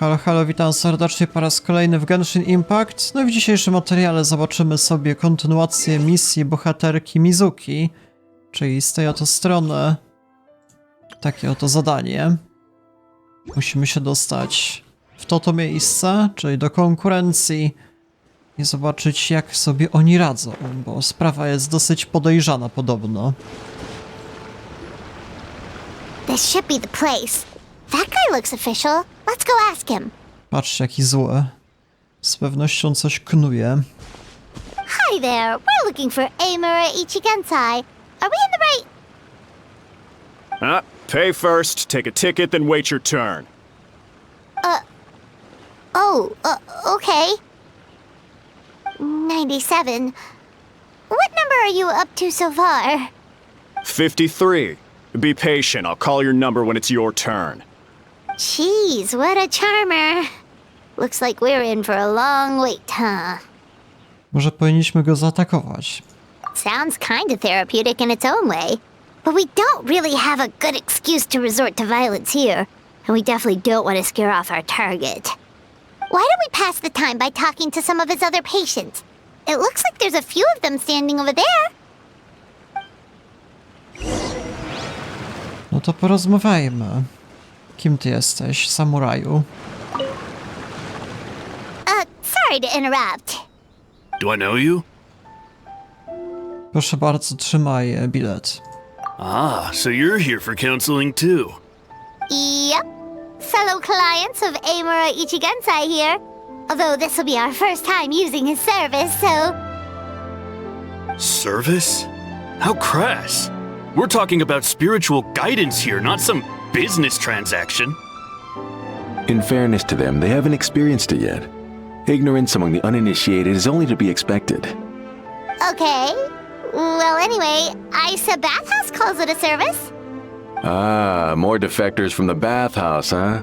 Halo, halo, witam serdecznie po raz kolejny w Genshin Impact. No i w dzisiejszym materiale zobaczymy sobie kontynuację misji bohaterki Mizuki, czyli z tej oto strony takie oto zadanie. Musimy się dostać w to miejsce, czyli do konkurencji i zobaczyć, jak sobie oni radzą, bo sprawa jest dosyć podejrzana podobno. This should be the place. That guy looks official. Let's go ask him. Patrzcie, jaki zły. Z pewnością coś knuje. Hi there. We're looking for Amura Ichigensai. Are we in the right... Pay first, take a ticket, then wait your turn. Okay. 97. What number are you up to so far? 53. Be patient, I'll call your number when it's your turn. Jeez, what a charmer. Looks like we're in for a long wait, huh? Może powinniśmy go zaatakować. Sounds kind of therapeutic in its own way. But we don't really have a good excuse to resort to violence here. And we definitely don't want to scare off our target. Why don't we pass the time by talking to some of his other patients? It looks like there's a few of them standing over there. No to porozmawiajmy. Kim ty jesteś, samuraju? Sorry to interrupt. Do I know you? Proszę bardzo, trzymaj bilet. Ah, so you're here for counseling too. Yep. Fellow clients of Amura Ichigensai here. Although this will be our first time using his service, so... Service? How crass. We're talking about spiritual guidance here, not some business transaction. In fairness to them, they haven't experienced it yet. Ignorance among the uninitiated is only to be expected. Okay. Well, anyway, Isa Bathhouse calls it a service. Ah, more defectors from the bathhouse, huh?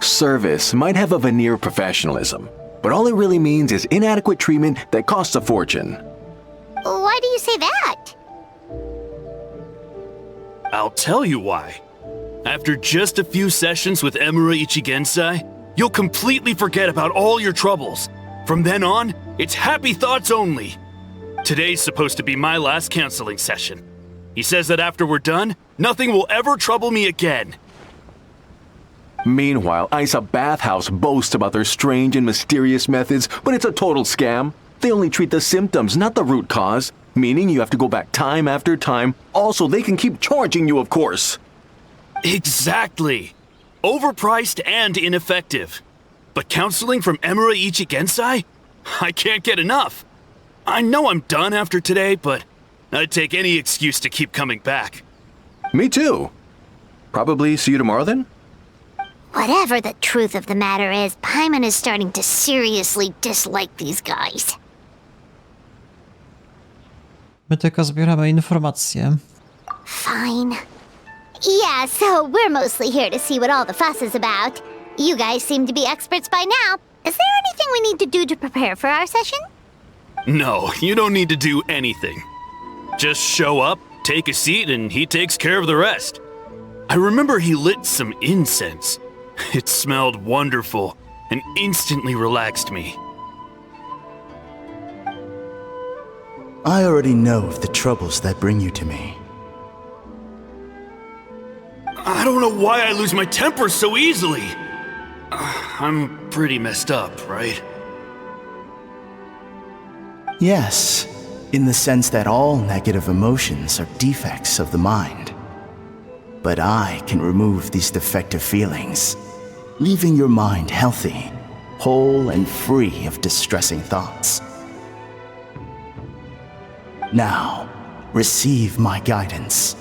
Service might have a veneer of professionalism, but all it really means is inadequate treatment that costs a fortune. Why do you say that? I'll tell you why. After just a few sessions with Amura Ichigensai, you'll completely forget about all your troubles. From then on, it's happy thoughts only. Today's supposed to be my last counseling session. He says that after we're done, nothing will ever trouble me again. Meanwhile, Isa Bathhouse boasts about their strange and mysterious methods, but it's a total scam. They only treat the symptoms, not the root cause, meaning you have to go back time after time. Also, they can keep charging you, of course. Exactly. Overpriced and ineffective. But counseling from Amura Ichigensai? I can't get enough. I know I'm done after today, but I'd take any excuse to keep coming back. Me too. Probably see you tomorrow then? Whatever the truth of the matter is, Paimon is starting to seriously dislike these guys. My tylko zbieramy informacje. Fine. Yeah, so we're mostly here to see what all the fuss is about. You guys seem to be experts by now. Is there anything we need to do to prepare for our session? No, you don't need to do anything. Just show up, take a seat, and he takes care of the rest. I remember he lit some incense. It smelled wonderful and instantly relaxed me. I already know of the troubles that bring you to me. I don't know why I lose my temper so easily. I'm pretty messed up, right? Yes, in the sense that all negative emotions are defects of the mind. But I can remove these defective feelings, leaving your mind healthy, whole and free of distressing thoughts. Now, receive my guidance.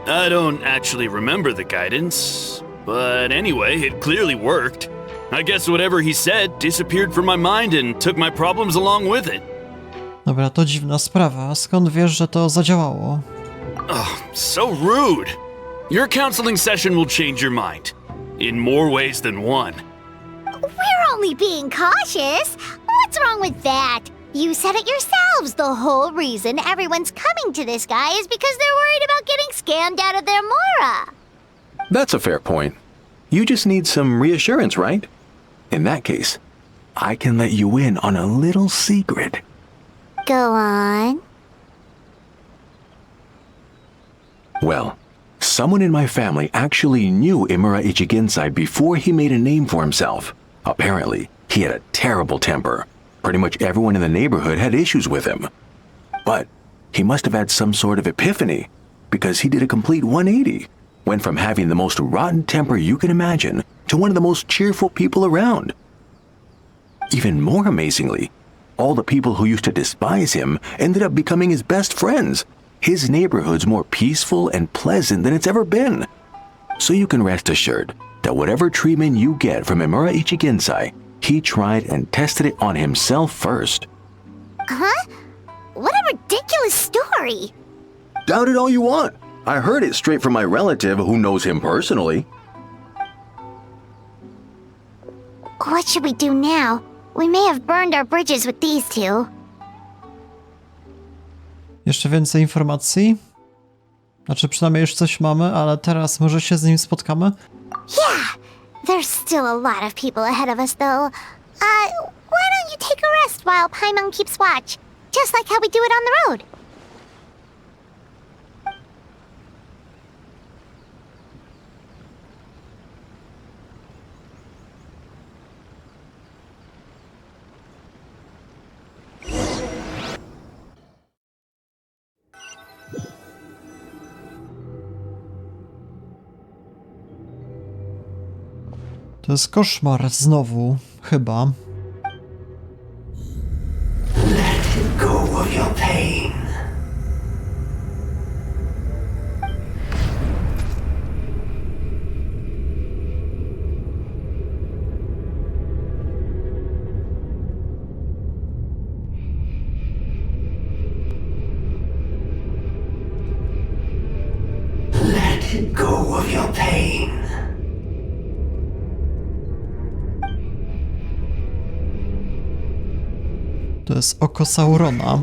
I don't actually remember the guidance, but anyway, it clearly worked. I guess whatever he said disappeared from my mind and took my problems along with it. Dobra, to dziwna sprawa. Skąd wiesz, że to zadziałało? So rude. Your counseling session will change your mind. In more ways than one. We're only being cautious. What's wrong with that? You said it yourselves. The whole reason everyone's coming to this guy is because they're worried about getting scammed out of their mora. That's a fair point. You just need some reassurance, right? In that case, I can let you in on a little secret. Go on. Well, someone in my family actually knew Imura Ichigensai before he made a name for himself. Apparently, he had a terrible temper. Pretty much everyone in the neighborhood had issues with him. But he must have had some sort of epiphany, because he did a complete 180. Went from having the most rotten temper you can imagine to one of the most cheerful people around. Even more amazingly, all the people who used to despise him ended up becoming his best friends. His neighborhood's more peaceful and pleasant than it's ever been. So you can rest assured that whatever treatment you get from Imura Ichigensai, he tried and tested it on himself first. Huh? What a ridiculous story. Doubt it all you want. I heard it straight from my relative who knows him personally. What should we do now? We may have burned our bridges with these two. Jeszcze więcej informacji? Znaczy przynajmniej już coś mamy, ale teraz może się z nim spotkamy? Yeah, there's still a lot of people ahead of us though. Why don't you take a rest while Paimon keeps watch? Just like how we do it on the road. To jest koszmar znowu, chyba. Let go of your pain. Let go of your pain. To jest oko Saurona.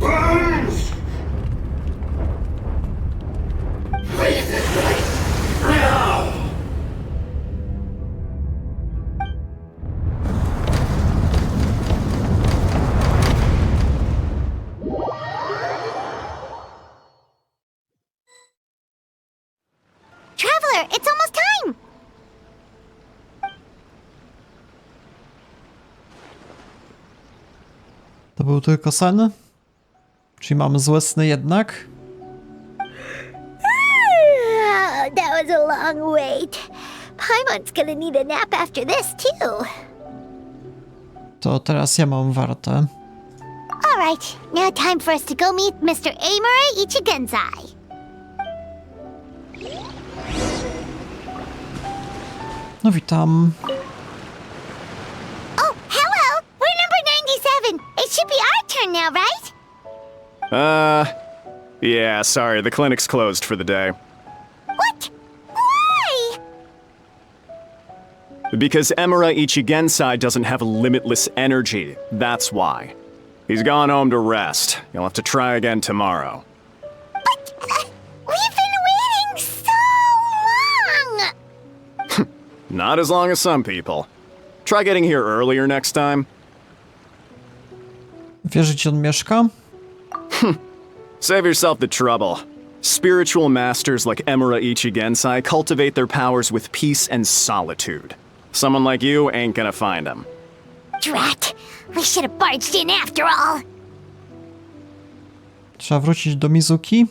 Burns! Leave this place now! Traveler, it's almost time! To był tylko sen? Czyli mamy złe sny jednak? That was a long wait. Paimon's gonna need a nap after this too. To teraz ja mam wartę. Alright, now time for us to go meet Mr. Imura Ichigensai. No witam. Oh, hello! We're number 97! It should be our turn now, right? Yeah, sorry, the clinic's closed for the day. What? Why? Because Imura Ichigensai doesn't have limitless energy, that's why. He's gone home to rest. You'll have to try again tomorrow. But we've been waiting so long! Not as long as some people. Try getting here earlier next time. Wiesz, gdzie on mieszka? Save yourself the trouble. Spiritual masters like Imura Ichigensai cultivate their powers with peace and solitude. Someone like you ain't gonna find them. Drat! We should have barged in after all! Trzeba wrócić do Mizuki?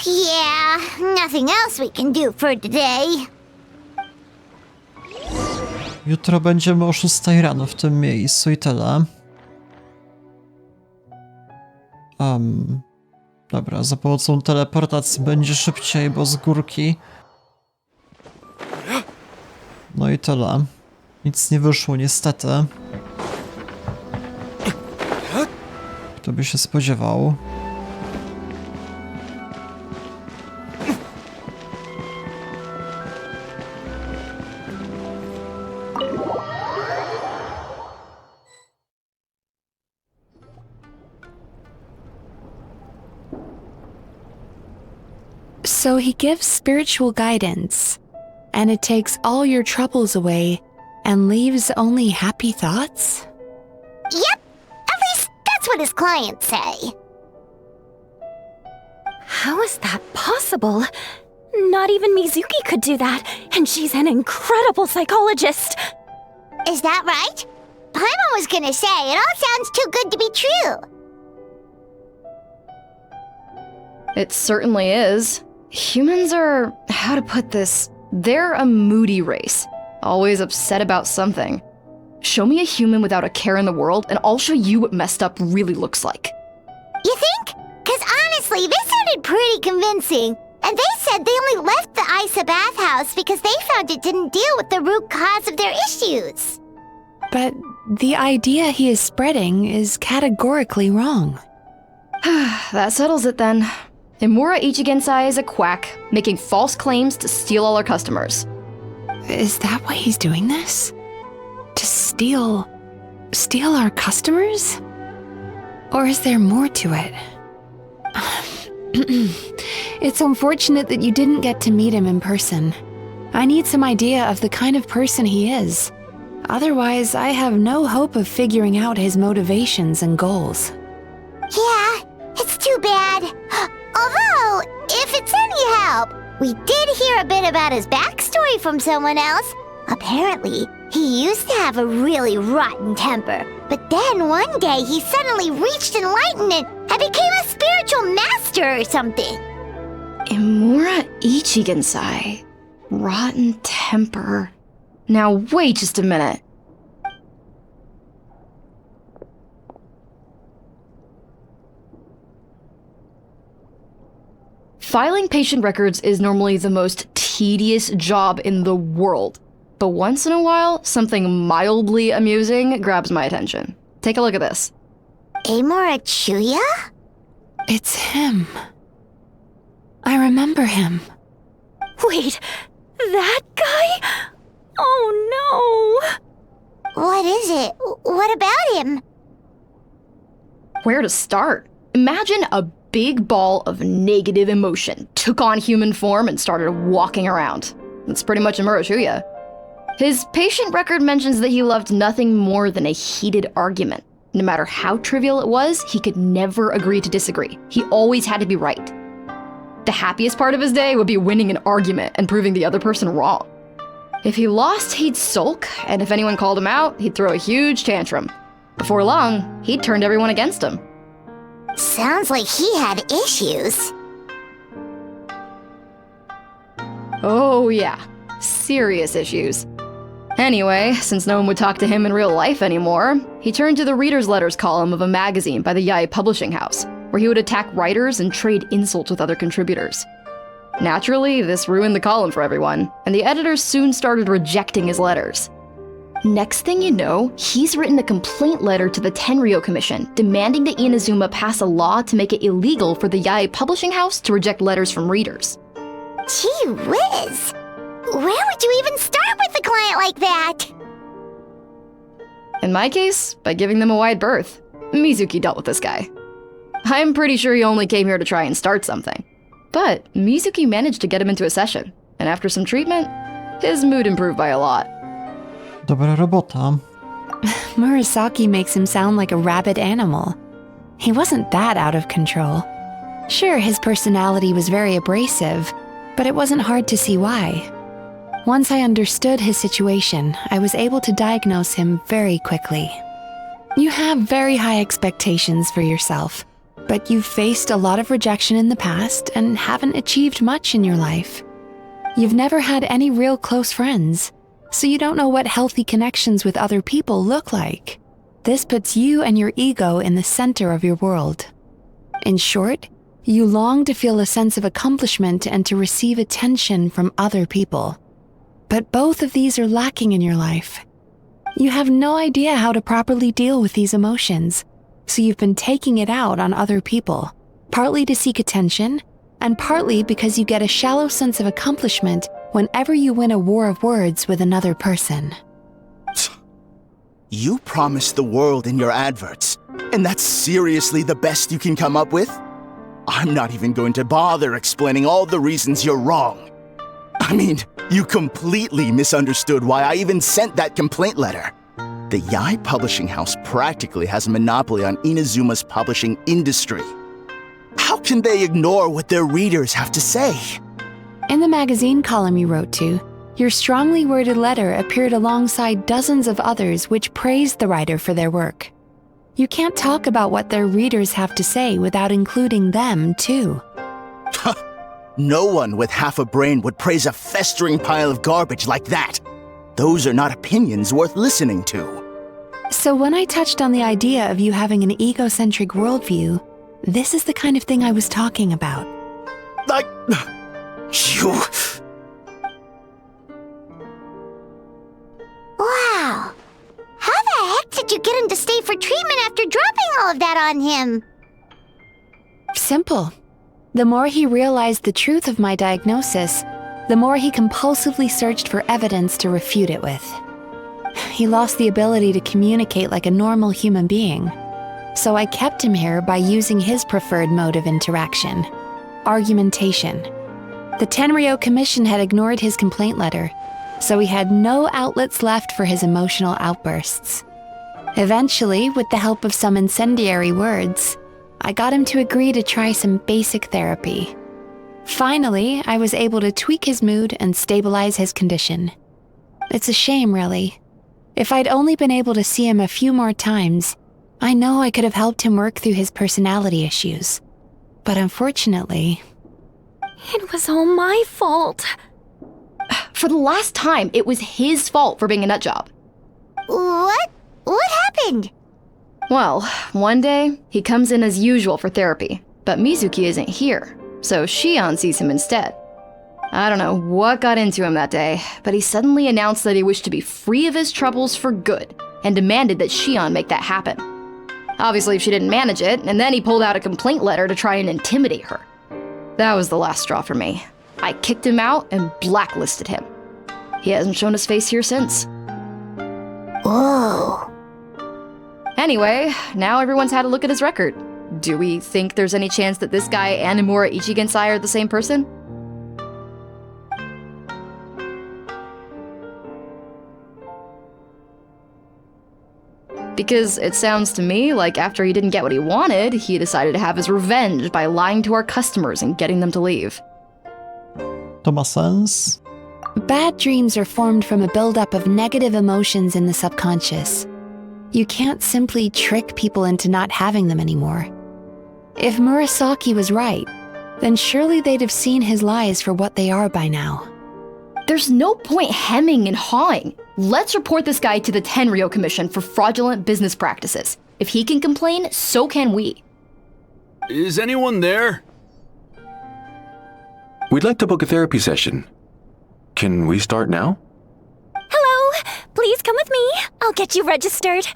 Yeah, nothing else we can do for today. Jutro będziemy o 6 rano w tym miejscu i tyle. Dobra, za pomocą teleportacji będzie szybciej, bo z górki. No i tyle. Nic nie wyszło niestety. Kto by się spodziewał? So he gives spiritual guidance, and it takes all your troubles away and leaves only happy thoughts? Yep, at least that's what his clients say. How is that possible? Not even Mizuki could do that, and she's an incredible psychologist. Is that right? Paimon was gonna say, it all sounds too good to be true. It certainly is. Humans are, how to put this, they're a moody race, always upset about something. Show me a human without a care in the world, and I'll show you what messed up really looks like. You think? Cause honestly, this sounded pretty convincing. And they said they only left the Isa bathhouse because they found it didn't deal with the root cause of their issues. But the idea he is spreading is categorically wrong. That settles it then. Imura Ichigensai is a quack, making false claims to steal all our customers. Is that why he's doing this? To steal our customers? Or is there more to it? It's unfortunate that you didn't get to meet him in person. I need some idea of the kind of person he is. Otherwise, I have no hope of figuring out his motivations and goals. Yeah, it's too bad. Although, if it's any help, we did hear a bit about his backstory from someone else. Apparently, he used to have a really rotten temper, but then one day he suddenly reached enlightenment and became a spiritual master or something. Imura Ichigensai. Rotten temper. Now wait just a minute. Filing patient records is normally the most tedious job in the world. But once in a while, something mildly amusing grabs my attention. Take a look at this. Amora Chuya? It's him. I remember him. Wait, that guy? Oh no! What is it? What about him? Where to start? Imagine a big ball of negative emotion took on human form and started walking around. That's pretty much Imura Chuya. His patient record mentions that he loved nothing more than a heated argument. No matter how trivial it was, he could never agree to disagree. He always had to be right. The happiest part of his day would be winning an argument and proving the other person wrong. If he lost, he'd sulk, and if anyone called him out, he'd throw a huge tantrum. Before long, he'd turned everyone against him. Sounds like he had issues. Oh yeah, serious issues. Anyway, since no one would talk to him in real life anymore, he turned to the reader's letters column of a magazine by the Yae publishing house, where he would attack writers and trade insults with other contributors. Naturally, this ruined the column for everyone, and the editors soon started rejecting his letters. Next thing you know, he's written a complaint letter to the Tenryo Commission, demanding that Inazuma pass a law to make it illegal for the Yae publishing house to reject letters from readers. Gee whiz! Where would you even start with a client like that? In my case, by giving them a wide berth. Mizuki dealt with this guy. I'm pretty sure he only came here to try and start something. But Mizuki managed to get him into a session, and after some treatment, his mood improved by a lot. Dobra robota. Murasaki makes him sound like a rabid animal. He wasn't that out of control. Sure, his personality was very abrasive, but it wasn't hard to see why. Once I understood his situation, I was able to diagnose him very quickly. You have very high expectations for yourself, but you've faced a lot of rejection in the past and haven't achieved much in your life. You've never had any real close friends, so you don't know what healthy connections with other people look like. This puts you and your ego in the center of your world. In short, you long to feel a sense of accomplishment and to receive attention from other people. But both of these are lacking in your life. You have no idea how to properly deal with these emotions, so you've been taking it out on other people, partly to seek attention, and partly because you get a shallow sense of accomplishment whenever you win a war of words with another person. You promised the world in your adverts, and that's seriously the best you can come up with? I'm not even going to bother explaining all the reasons you're wrong. I mean, you completely misunderstood why I even sent that complaint letter. The Yai Publishing House practically has a monopoly on Inazuma's publishing industry. How can they ignore what their readers have to say? In the magazine column you wrote to, your strongly worded letter appeared alongside dozens of others which praised the writer for their work. You can't talk about what their readers have to say without including them, too. No one with half a brain would praise a festering pile of garbage like that. Those are not opinions worth listening to. So when I touched on the idea of you having an egocentric worldview, this is the kind of thing I was talking about. You... Wow. How the heck did you get him to stay for treatment after dropping all of that on him? Simple. The more he realized the truth of my diagnosis, the more he compulsively searched for evidence to refute it with. He lost the ability to communicate like a normal human being. So I kept him here by using his preferred mode of interaction: argumentation. The Tenryou Commission had ignored his complaint letter, so he had no outlets left for his emotional outbursts. Eventually, with the help of some incendiary words, I got him to agree to try some basic therapy. Finally, I was able to tweak his mood and stabilize his condition. It's a shame, really. If I'd only been able to see him a few more times, I know I could have helped him work through his personality issues. But unfortunately... It was all my fault. For the last time, it was his fault for being a nutjob. What? What happened? Well, one day, he comes in as usual for therapy, but Mizuki isn't here, so Shion sees him instead. I don't know what got into him that day, but he suddenly announced that he wished to be free of his troubles for good, and demanded that Shion make that happen. Obviously, she didn't manage it, and then he pulled out a complaint letter to try and intimidate her. That was the last straw for me. I kicked him out and blacklisted him. He hasn't shown his face here since. Whoa. Anyway, now everyone's had a look at his record. Do we think there's any chance that this guy and Nomura Ichigensai are the same person? Because it sounds to me like after he didn't get what he wanted, he decided to have his revenge by lying to our customers and getting them to leave. To ma sens? Bad dreams are formed from a buildup of negative emotions in the subconscious. You can't simply trick people into not having them anymore. If Murasaki was right, then surely they'd have seen his lies for what they are by now. There's no point hemming and hawing. Let's report this guy to the Tenryou Commission for fraudulent business practices. If he can complain, so can we. Is anyone there? We'd like to book a therapy session. Can we start now? Hello! Please come with me. I'll get you registered.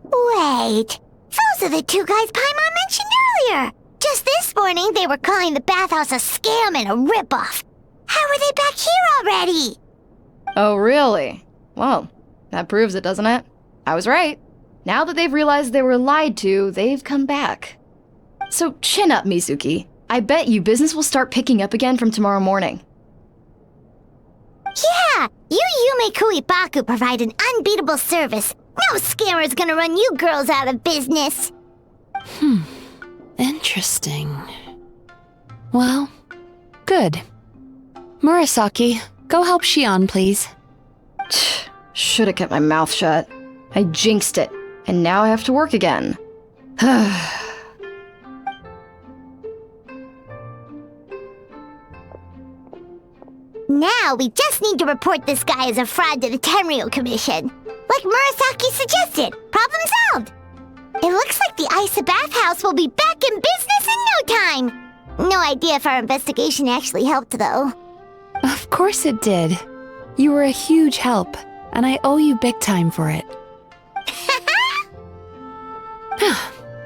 Wait. Those are the two guys Paimon mentioned earlier. Just this morning, they were calling the bathhouse a scam and a ripoff. How are they back here already? Oh, really? Well, that proves it, doesn't it? I was right. Now that they've realized they were lied to, they've come back. So chin up, Mizuki. I bet you business will start picking up again from tomorrow morning. Yeah, you Yume Kuibaku provide an unbeatable service. No scammer's gonna run you girls out of business. Interesting. Well, good. Murasaki, go help Shion, please. Should have kept my mouth shut. I jinxed it, and now I have to work again. Now we just need to report this guy as a fraud to the Tenryou Commission. Like Murasaki suggested. Problem solved. It looks like the Isa bathhouse will be back in business in no time. No idea if our investigation actually helped, though. Of course it did. You were a huge help, and I owe you big time for it.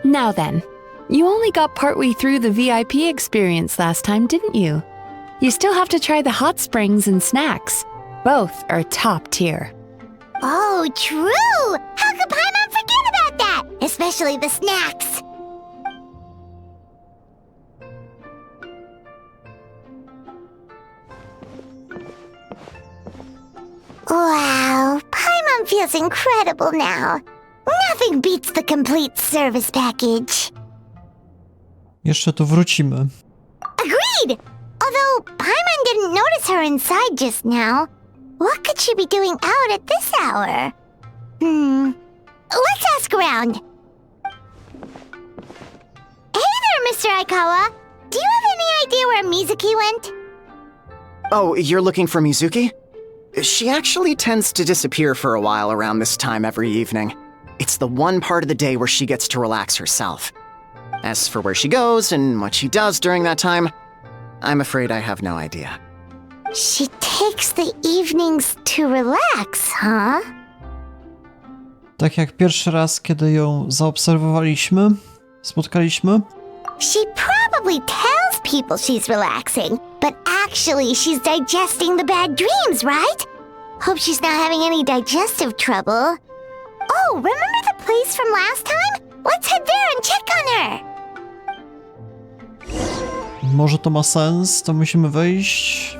Now then, you only got partway through the VIP experience last time, didn't you? You still have to try the hot springs and snacks. Both are top tier. Oh, true! How could Paimon forget about that? especially the snacks. Wow, Paimon feels incredible now. Nothing beats the complete service package. Jeszcze tu wrócimy. Agreed! Although Paimon didn't notice her inside just now. What could she be doing out at this hour? Let's ask around. Hey there, Mr. Aikawa. Do you have any idea where Mizuki went? Oh, you're looking for Mizuki? She actually tends to disappear for a while around this time every evening. It's the one part of the day where she gets to relax herself. As for where she goes and what she does during that time, I'm afraid I have no idea. She takes the evenings to relax, huh? Tak jak pierwszy raz, kiedy ją spotkaliśmy. She probably tells people she's relaxing, but actually she's digesting the bad dreams, right? Hope she's not having any digestive trouble. Oh, remember the place from last time? Let's head there and check on her! Może to ma sens, to musimy wyjść.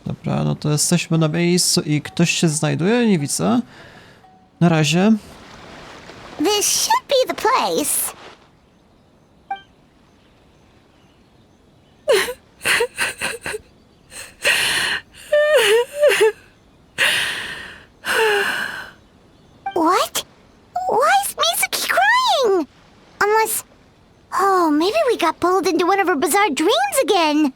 Dobra, no to jesteśmy na miejscu i ktoś się znajduje, nie widzę. Na razie. This should be the place. What? Why is Mizuki crying? Unless... Oh, maybe we got pulled into one of her bizarre dreams again.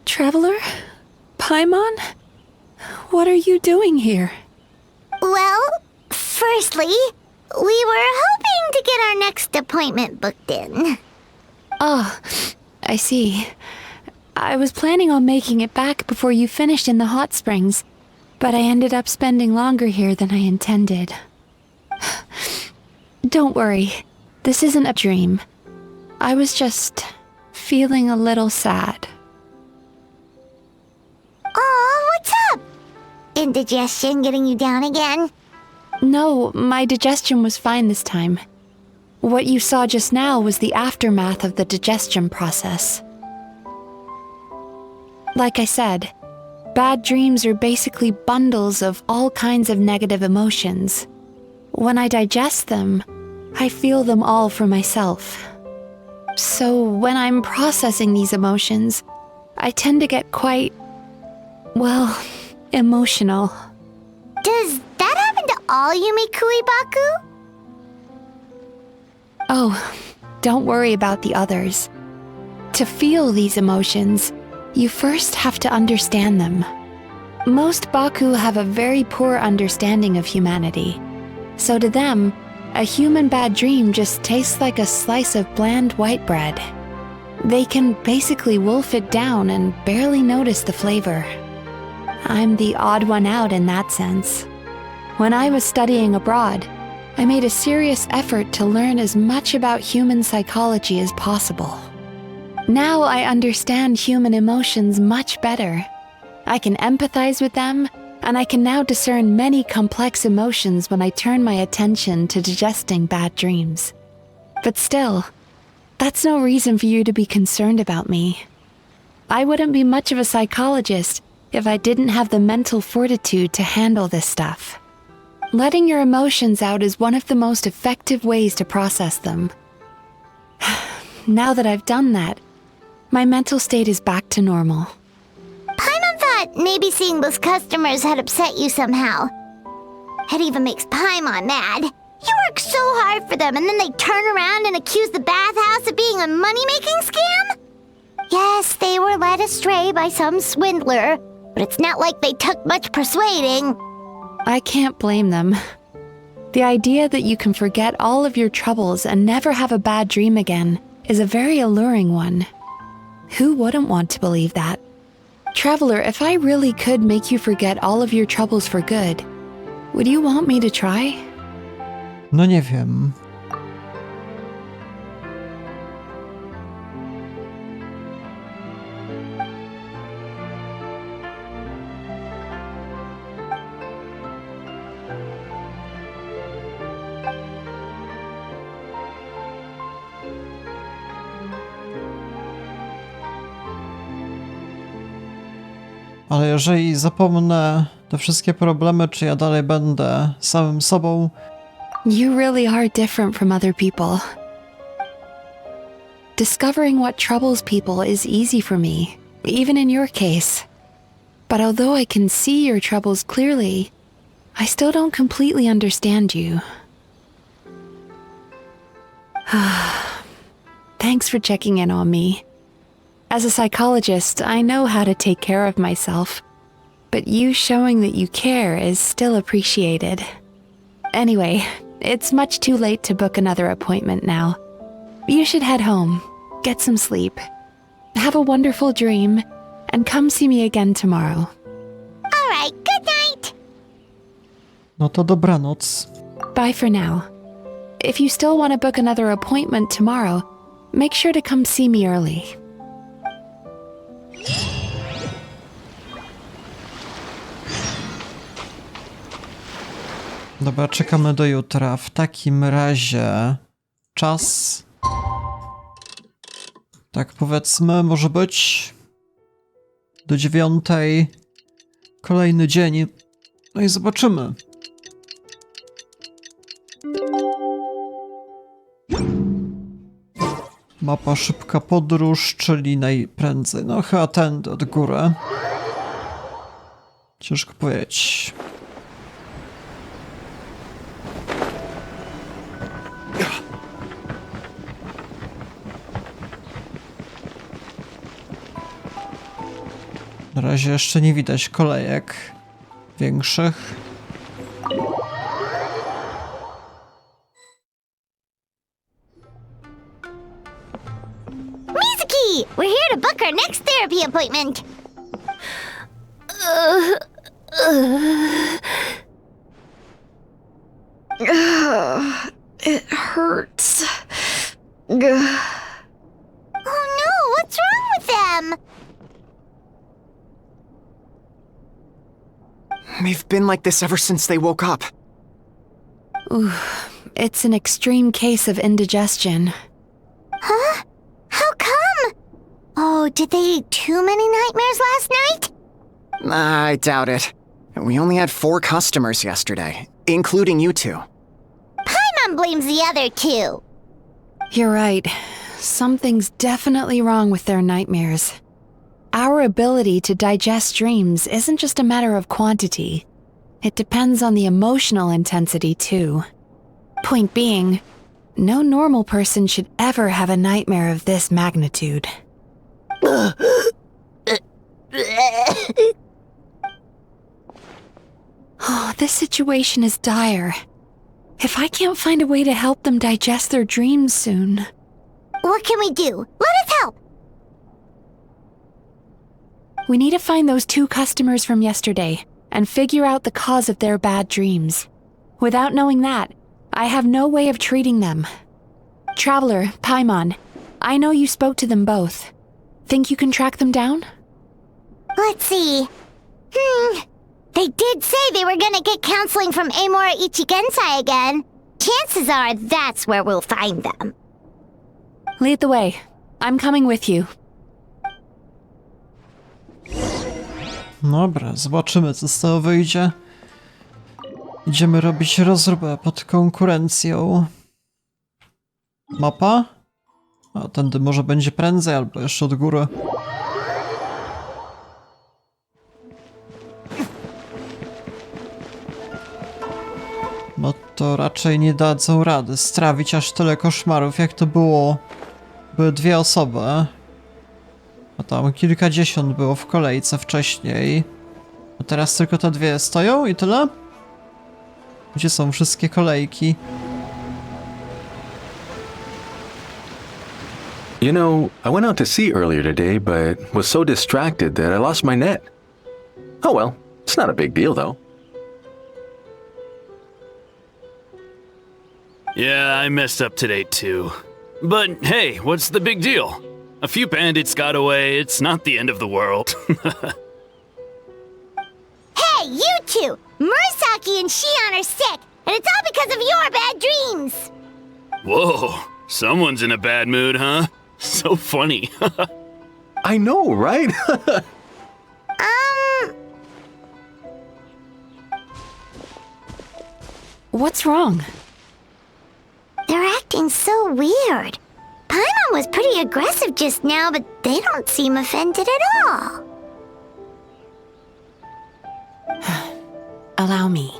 Traveler? Paimon? What are you doing here? Well, firstly, we were hoping to get our next appointment booked in. Oh, I see. I was planning on making it back before you finished in the hot springs, but I ended up spending longer here than I intended. Don't worry, this isn't a dream. I was just feeling a little sad. Oh, what's up? Indigestion getting you down again? No, my digestion was fine this time. What you saw just now was the aftermath of the digestion process. Like I said, bad dreams are basically bundles of all kinds of negative emotions. When I digest them, I feel them all for myself. So when I'm processing these emotions, I tend to get quite, well, emotional. Does that happen to all Yumikui Baku? Oh, don't worry about the others. To feel these emotions, you first have to understand them. Most Baku have a very poor understanding of humanity. So to them, a human bad dream just tastes like a slice of bland white bread. They can basically wolf it down and barely notice the flavor. I'm the odd one out in that sense. When I was studying abroad, I made a serious effort to learn as much about human psychology as possible. Now I understand human emotions much better. I can empathize with them, and I can now discern many complex emotions when I turn my attention to digesting bad dreams. But still, that's no reason for you to be concerned about me. I wouldn't be much of a psychologist if I didn't have the mental fortitude to handle this stuff. Letting your emotions out is one of the most effective ways to process them. Now that I've done that, my mental state is back to normal. Paimon thought maybe seeing those customers had upset you somehow. It even makes Paimon mad. You work so hard for them and then they turn around and accuse the bathhouse of being a money-making scam? Yes, they were led astray by some swindler, but it's not like they took much persuading. I can't blame them. The idea that you can forget all of your troubles and never have a bad dream again is a very alluring one. Who wouldn't want to believe that? Traveler, if I really could make you forget all of your troubles for good, would you want me to try? No nie wiem. Ale jeżeli zapomnę te wszystkie problemy, czy ja dalej będę samym sobą? You really are different from other people. Discovering what troubles people is easy for me, even in your case. But although I can see your troubles clearly, I still don't completely understand you. Thanks for checking in on me. As a psychologist, I know how to take care of myself, but you showing that you care is still appreciated. Anyway, it's much too late to book another appointment now. You should head home, get some sleep, have a wonderful dream, and come see me again tomorrow. All right, good night. No to dobranoc. Bye for now. If you still want to book another appointment tomorrow, make sure to come see me early. Dobra, czekamy do jutra. W takim razie czas. Tak powiedzmy, może być do 9. Kolejny dzień. No i zobaczymy. Mapa szybka podróż, czyli najprędzej. No chyba tędy od góry. Ciężko powiedzieć. Na razie jeszcze nie widać kolejek większych. Mizuki! We're here to book our next therapy appointment. It hurts. Oh no, what's wrong with them? They've been like this ever since they woke up. Ooh, it's an extreme case of indigestion. Huh? How come? Oh, did they eat too many nightmares last night? I doubt it. We only had 4 customers yesterday, including you two. Paimon blames the other 2. You're right. Something's definitely wrong with their nightmares. Our ability to digest dreams isn't just a matter of quantity. It depends on the emotional intensity, too. Point being, no normal person should ever have a nightmare of this magnitude. Oh, this situation is dire. If I can't find a way to help them digest their dreams soon... What can we do? Let us help! We need to find those 2 customers from yesterday and figure out the cause of their bad dreams. Without knowing that, I have no way of treating them. Traveler, Paimon, I know you spoke to them both. Think you can track them down? Let's see. They did say they were gonna get counseling from Amora Ichigensai again. Chances are that's where we'll find them. Lead the way. I'm coming with you. Dobra, zobaczymy co z tego wyjdzie. Idziemy robić rozróbę pod konkurencją. Mapa? A tędy może będzie prędzej, albo jeszcze od góry. No to raczej nie dadzą rady strawić aż tyle koszmarów, jak to było. Były 2 osoby. A tam kilkadziesiąt było w kolejce wcześniej. A teraz tylko te 2 stoją i tyle? Gdzie są wszystkie kolejki? You know, I went out to sea earlier today, but was so distracted that I lost my net. Oh well, it's not a big deal though. Yeah, I messed up today too. But hey, what's the big deal? A few bandits got away, it's not the end of the world. Hey, you two! Murasaki Mizuki and Shion are sick, and it's all because of your bad dreams. Whoa, someone's in a bad mood, huh? So funny. I know, right? What's wrong? They're acting so weird. Paimon was pretty aggressive just now, but they don't seem offended at all. Allow me.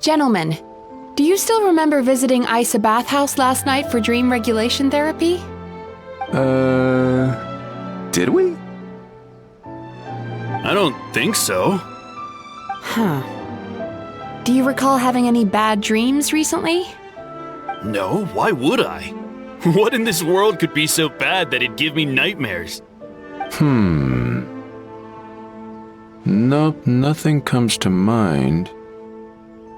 Gentlemen, do you still remember visiting Isa Bathhouse last night for dream regulation therapy? Did we? I don't think so. Huh. Do you recall having any bad dreams recently? No, why would I? What in this world could be so bad that it'd give me nightmares? Nope, nothing comes to mind.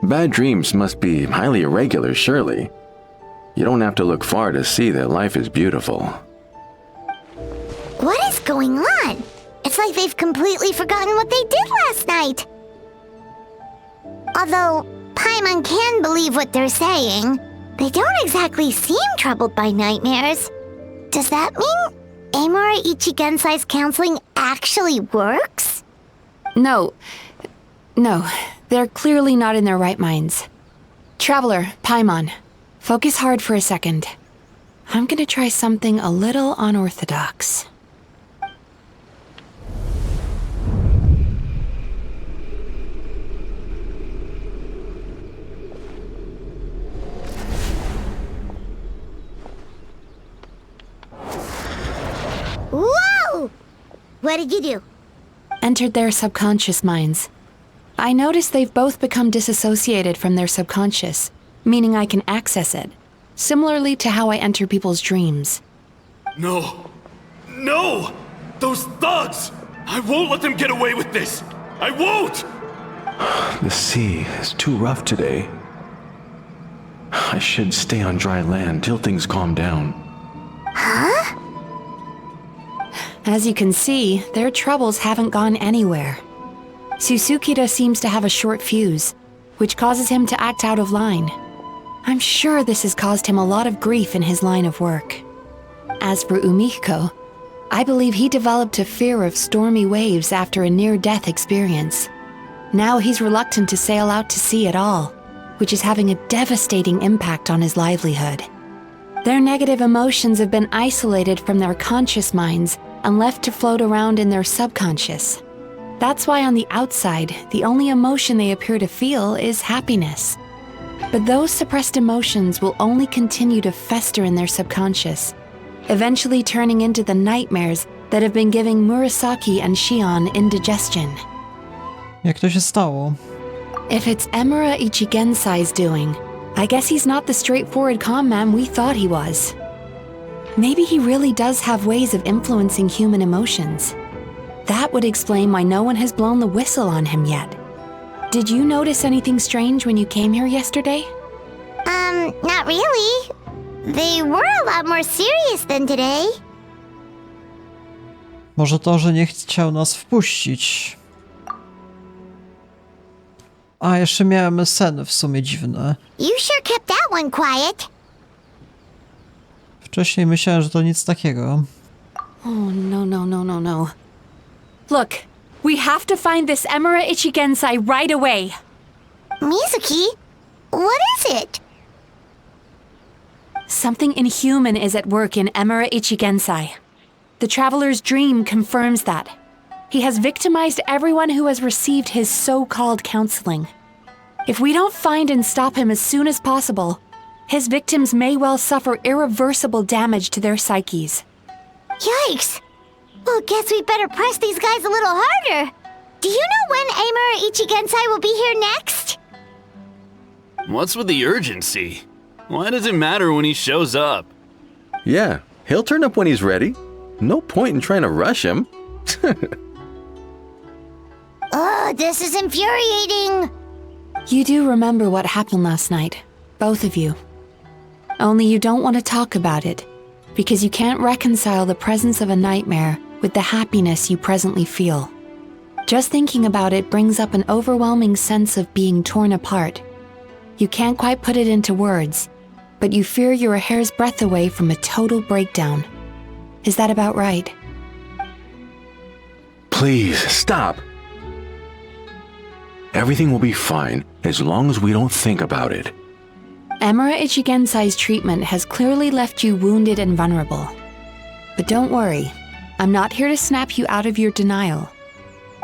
Bad dreams must be highly irregular, surely. You don't have to look far to see that life is beautiful. What is going on? It's like they've completely forgotten what they did last night. Although Paimon can believe what they're saying, they don't exactly seem troubled by nightmares. Does that mean Amora Ichigensai's counseling actually works? No, they're clearly not in their right minds. Traveler, Paimon, focus hard for a second. I'm gonna try something a little unorthodox. Whoa! What did you do? Entered their subconscious minds. I noticed they've both become disassociated from their subconscious, meaning I can access it, similarly to how I enter people's dreams. No! No! Those thugs! I won't let them get away with this! I won't! The sea is too rough today. I should stay on dry land till things calm down. Huh? As you can see, their troubles haven't gone anywhere. Susukida seems to have a short fuse, which causes him to act out of line. I'm sure this has caused him a lot of grief in his line of work. As for Umihiko, I believe he developed a fear of stormy waves after a near-death experience. Now he's reluctant to sail out to sea at all, which is having a devastating impact on his livelihood. Their negative emotions have been isolated from their conscious minds and left to float around in their subconscious. That's why on the outside, the only emotion they appear to feel is happiness. But those suppressed emotions will only continue to fester in their subconscious, eventually turning into the nightmares that have been giving Murasaki and Shion indigestion. Jak to się stało? If it's Emura Ichigensai's doing, I guess he's not the straightforward calm man we thought he was. Maybe he really does have ways of influencing human emotions. That would explain why no one has blown the whistle on him yet. Did you notice anything strange when you came here yesterday? Not really. They were a lot more serious than today. Może to, że nie chciał nas wpuścić. A, jeszcze miałem sen w sumie dziwne. You sure kept that one quiet. Wcześniej myślałem, że to nic takiego. Oh, no. Look, we have to find this Emura Ichigensai right away. Mizuki, what is it? Something inhuman is at work in Emura Ichigensai. The traveler's dream confirms that. He has victimized everyone who has received his so-called counseling. If we don't find and stop him as soon as possible, his victims may well suffer irreversible damage to their psyches. Yikes! Well, guess we better press these guys a little harder. Do you know when Amura Ichigensai will be here next? What's with the urgency? Why does it matter when he shows up? Yeah, he'll turn up when he's ready. No point in trying to rush him. Oh, this is infuriating. You do remember what happened last night, both of you. Only you don't want to talk about it, because you can't reconcile the presence of a nightmare with the happiness you presently feel. Just thinking about it brings up an overwhelming sense of being torn apart. You can't quite put it into words, but you fear you're a hair's breadth away from a total breakdown. Is that about right? Please, stop. Everything will be fine as long as we don't think about it. Emura Ichigensai's treatment has clearly left you wounded and vulnerable. But don't worry, I'm not here to snap you out of your denial.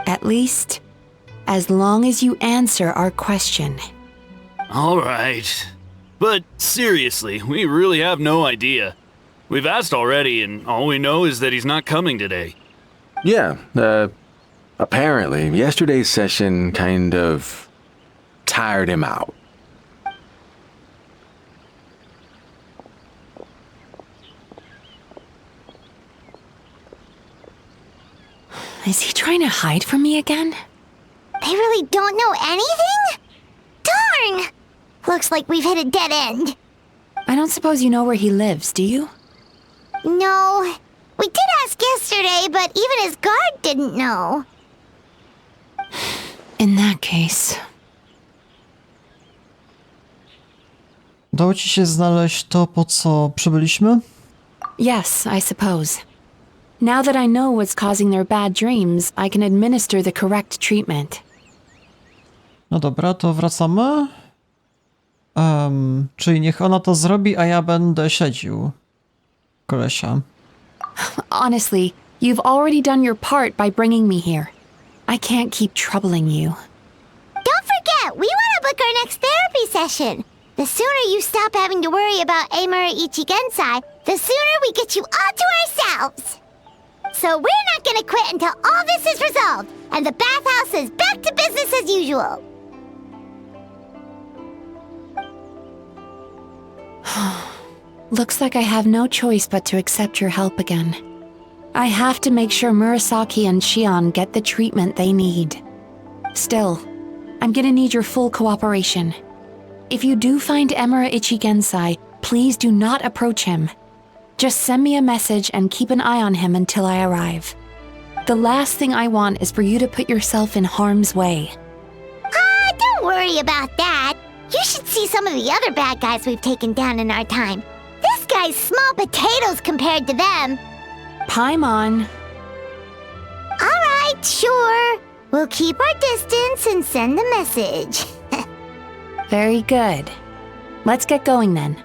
At least, as long as you answer our question. All right. But seriously, we really have no idea. We've asked already, and all we know is that he's not coming today. Yeah, apparently, yesterday's session kind of tired him out. Is he trying to hide from me again? They really don't know anything? Darn! Looks like we've hit a dead end. I don't suppose you know where he lives, do you? No. We did ask yesterday, but even his guard didn't know. In that case... Udało ci się znaleźć to, po co przybyliśmy? Yes, I suppose. Now that I know what's causing their bad dreams, I can administer the correct treatment. No dobra, to wracamy. Czyli niech ona to zrobi, a ja będę śledził kolesia. Honestly, you've already done your part by bringing me here. I can't keep troubling you. Don't forget, we want to book our next therapy session. The sooner you stop having to worry about Amura Ichigensai, the sooner we get you all to ourselves. So we're not gonna quit until all this is resolved, and the bathhouse is back to business as usual. Looks like I have no choice but to accept your help again. I have to make sure Murasaki and Shion get the treatment they need. Still, I'm gonna need your full cooperation. If you do find Emura Ichigensai, please do not approach him. Just send me a message and keep an eye on him until I arrive. The last thing I want is for you to put yourself in harm's way. Don't worry about that. You should see some of the other bad guys we've taken down in our time. This guy's small potatoes compared to them. Paimon. All right, sure. We'll keep our distance and send the message. Very good. Let's get going then.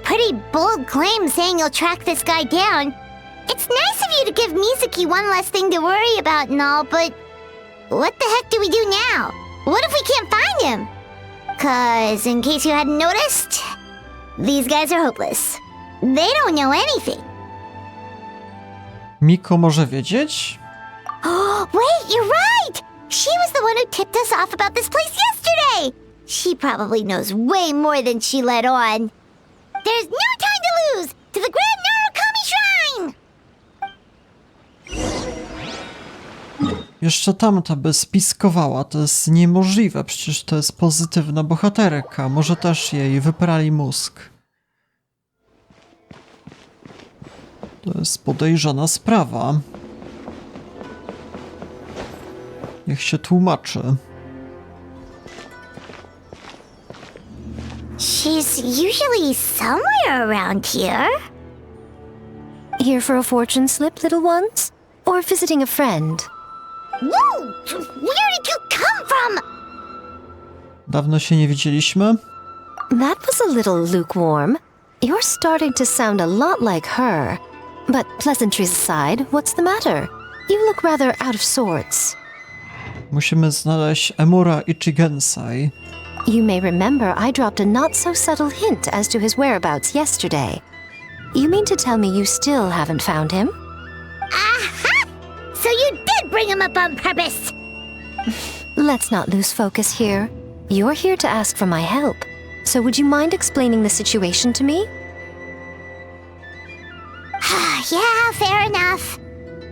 Pretty bold claim saying you'll track this guy down. It's nice of you to give Mizuki one less thing to worry about and all, but what the heck do we do now? What if we can't find him? 'Cause, in case you hadn't noticed, these guys are hopeless. They don't know anything. Miko może wiedzieć? Oh, wait, you're right! She was the one who tipped us off about this place yesterday! She probably knows way more than she let on. There's no time to lose! To the Grand Narukami Shrine! Jeszcze tamta by spiskowała, to jest niemożliwe, przecież to jest pozytywna bohaterka, może też jej wyprali mózg. To jest podejrzana sprawa. Niech się tłumaczy. She's usually somewhere around here. Here for a fortune slip, little ones? Or visiting a friend? Whoa! Where did you come from? Dawno się nie widzieliśmy? That was a little lukewarm. You're starting to sound a lot like her. But pleasantries aside, what's the matter? You look rather out of sorts. Musimy znaleźć Emura Ichigensai. You may remember I dropped a not-so-subtle hint as to his whereabouts yesterday. You mean to tell me you still haven't found him? Aha! So you did bring him up on purpose! Let's not lose focus here. You're here to ask for my help. So would you mind explaining the situation to me? Yeah, fair enough.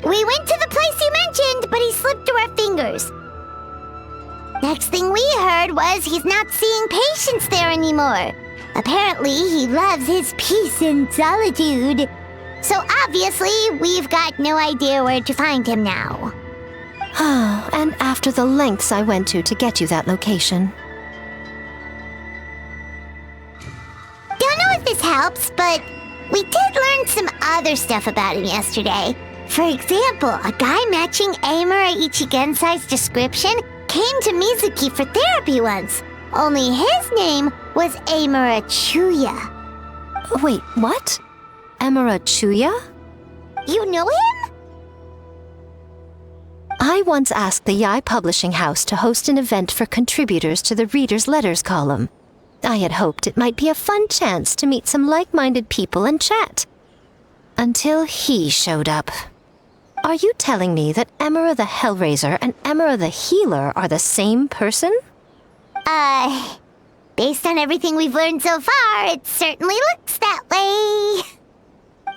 We went to the place you mentioned, but he slipped through our fingers. Next thing we heard was he's not seeing patients there anymore. Apparently, he loves his peace and solitude. So obviously, we've got no idea where to find him now. And after the lengths I went to get you that location. Don't know if this helps, but we did learn some other stuff about him yesterday. For example, a guy matching Amura Ichigensai's description came to Mizuki for therapy once. Only his name was Amura Chuya. Wait, what? Amura Chuya? You know him? I once asked the Yai Publishing House to host an event for contributors to the Reader's Letters column. I had hoped it might be a fun chance to meet some like-minded people and chat. Until he showed up. Are you telling me that Amura the Hellraiser and Amura the Healer are the same person? Based on everything we've learned so far, it certainly looks that way.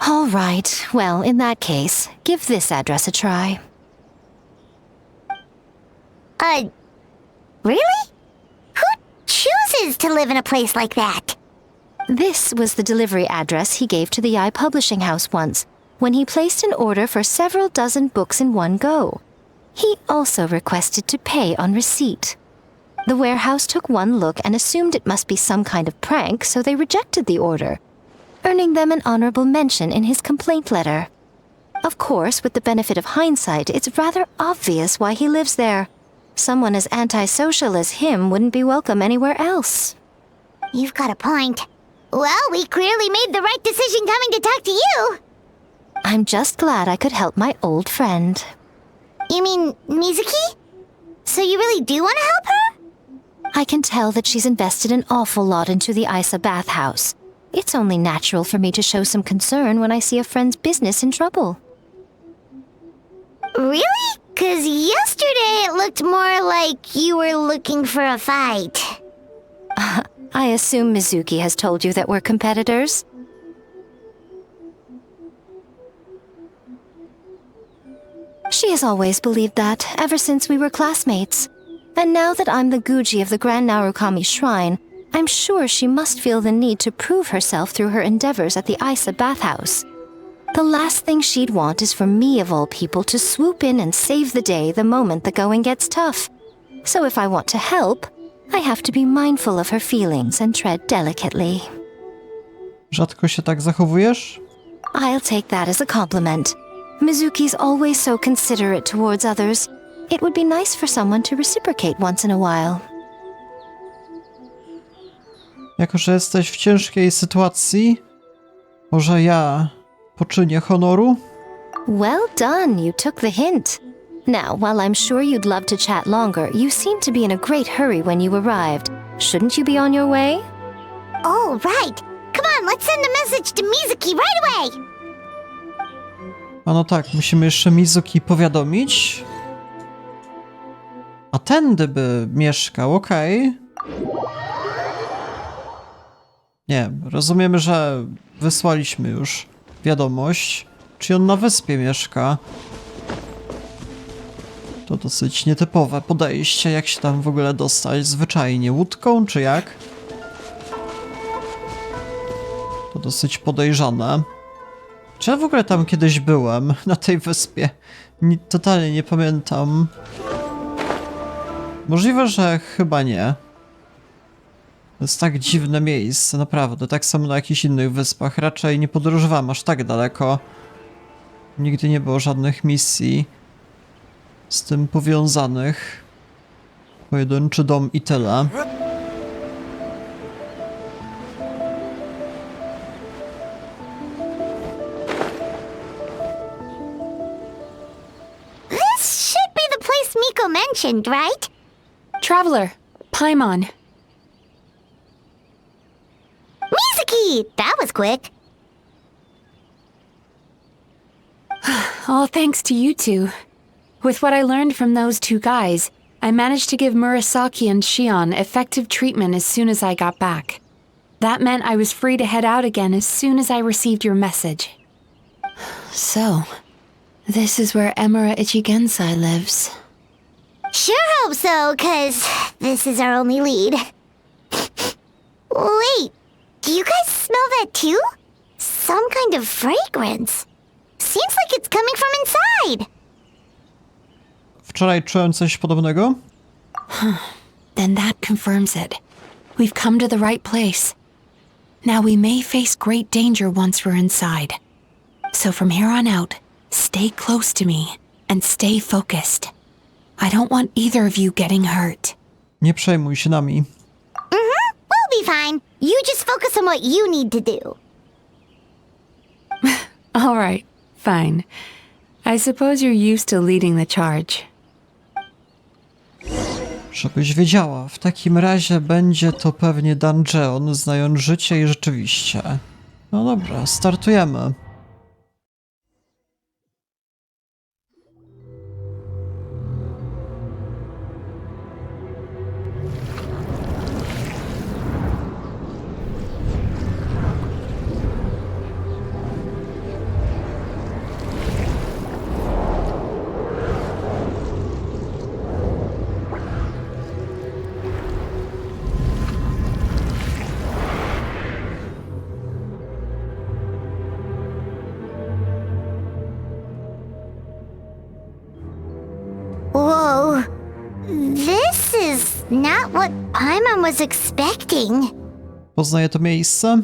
All right, well, in that case, give this address a try. Really? Who chooses to live in a place like that? This was the delivery address he gave to the Yai Publishing House once, when he placed an order for several dozen books in one go. He also requested to pay on receipt. The warehouse took one look and assumed it must be some kind of prank, so they rejected the order, earning them an honorable mention in his complaint letter. Of course, with the benefit of hindsight, it's rather obvious why he lives there. Someone as antisocial as him wouldn't be welcome anywhere else. You've got a point. Well, we clearly made the right decision coming to talk to you. I'm just glad I could help my old friend. You mean Mizuki? So you really do want to help her? I can tell that she's invested an awful lot into the Isa bathhouse. It's only natural for me to show some concern when I see a friend's business in trouble. Really? 'Cause yesterday it looked more like you were looking for a fight. I assume Mizuki has told you that we're competitors? She has always believed that, ever since we were classmates. And now that I'm the Guji of the Grand Narukami Shrine, I'm sure she must feel the need to prove herself through her endeavors at the Isa bathhouse. The last thing she'd want is for me, of all people, to swoop in and save the day the moment the going gets tough. So if I want to help, I have to be mindful of her feelings and tread delicately. Rzadko się tak zachowujesz? I'll take that as a compliment. Mizuki's always so considerate towards others. It would be nice for someone to reciprocate once in a while. Jako że jesteś w ciężkiej sytuacji, może ja poczynię honoru? Well done, you took the hint. Now, while I'm sure you'd love to chat longer, you seemed to be in a great hurry when you arrived. Shouldn't you be on your way? Oh, right. Come on, let's send a message to Mizuki right away. A no tak, musimy jeszcze Mizuki powiadomić. A tędy by mieszkał, okej. Nie, rozumiemy, że wysłaliśmy już wiadomość. Czy on na wyspie mieszka? To dosyć nietypowe podejście, jak się tam w ogóle dostać zwyczajnie, łódką czy jak? To dosyć podejrzane. Czy ja w ogóle tam kiedyś byłem, na tej wyspie? Totalnie nie pamiętam. Możliwe, że chyba nie. To jest tak dziwne miejsce, naprawdę. Tak samo na jakichś innych wyspach. Raczej nie podróżowałem aż tak daleko. Nigdy nie było żadnych misji z tym powiązanych. Pojedynczy dom i tyle. This should be the place Miko mentioned, right? Traveler, Paimon. Mizuki! That was quick. All thanks to you two. With what I learned from those two guys, I managed to give Murasaki and Shion effective treatment as soon as I got back. That meant I was free to head out again as soon as I received your message. So, this is where Amura Ichigensai lives. Sure hope so, 'cause this is our only lead. Wait, do you guys smell that too? some kind of fragrance. Seems like it's coming from inside. Wczoraj czułem coś podobnego. Then that confirms it. We've come to the right place. Now we may face great danger once we're inside. So from here on out, stay close to me and stay focused. I don't want either of you getting hurt. Nie przejmuj się nami. We'll be fine. You just focus on what you need to do. All right, fine. I suppose you're used to leading the charge. Żebyś wiedziała, w takim razie będzie to pewnie dungeon, znając życie i rzeczywiście. No dobra, startujemy. Whoa. This is not what Paimon was expecting. Poznaję to miejsce?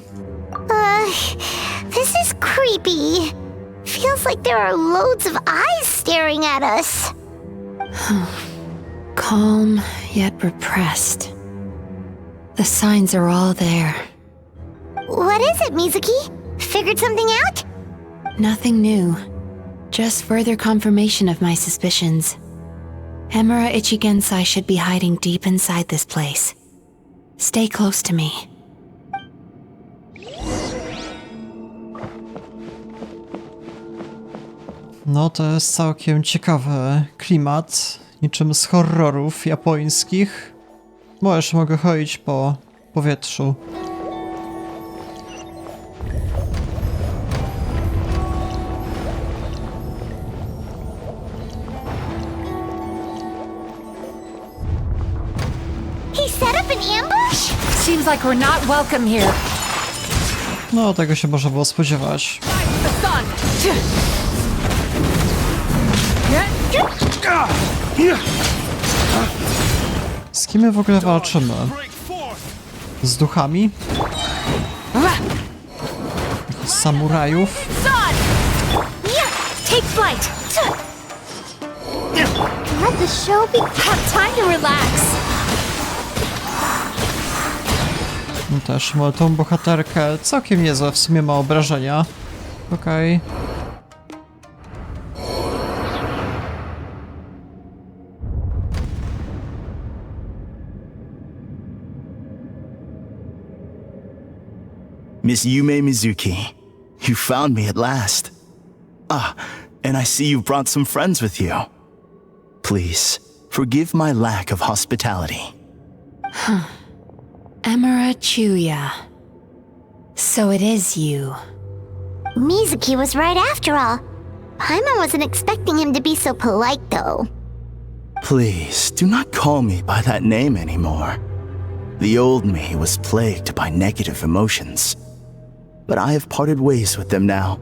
This is creepy. Feels like there are loads of eyes staring at us. Calm, yet repressed. The signs are all there. What is it, Mizuki? Figured something out? Nothing new. Just further confirmation of my suspicions. Emura Ichigensai should be hiding deep inside this place. Stay close to me. No to jest całkiem ciekawy klimat, niczym z horrorów japońskich. Możesz, mogę chodzić po powietrzu. He set up an ambush? Seems like we're not welcome here. No, tego się można było spodziewać. Z kim my w ogóle walczymy? Z duchami? Z samurajów? Take flight. Let the show be. Have time to relax. No też, mamy tą bohaterkę całkiem niezłe, w sumie ma obrażenia. Okej. Miss Yume Mizuki, you found me at last. Ah, and I see you brought some friends with you. Please, forgive my lack of hospitality. Emura Chuya. So it is you. Mizuki was right after all. Paimon wasn't expecting him to be so polite, though. Please, do not call me by that name anymore. The old me was plagued by negative emotions, but I have parted ways with them now.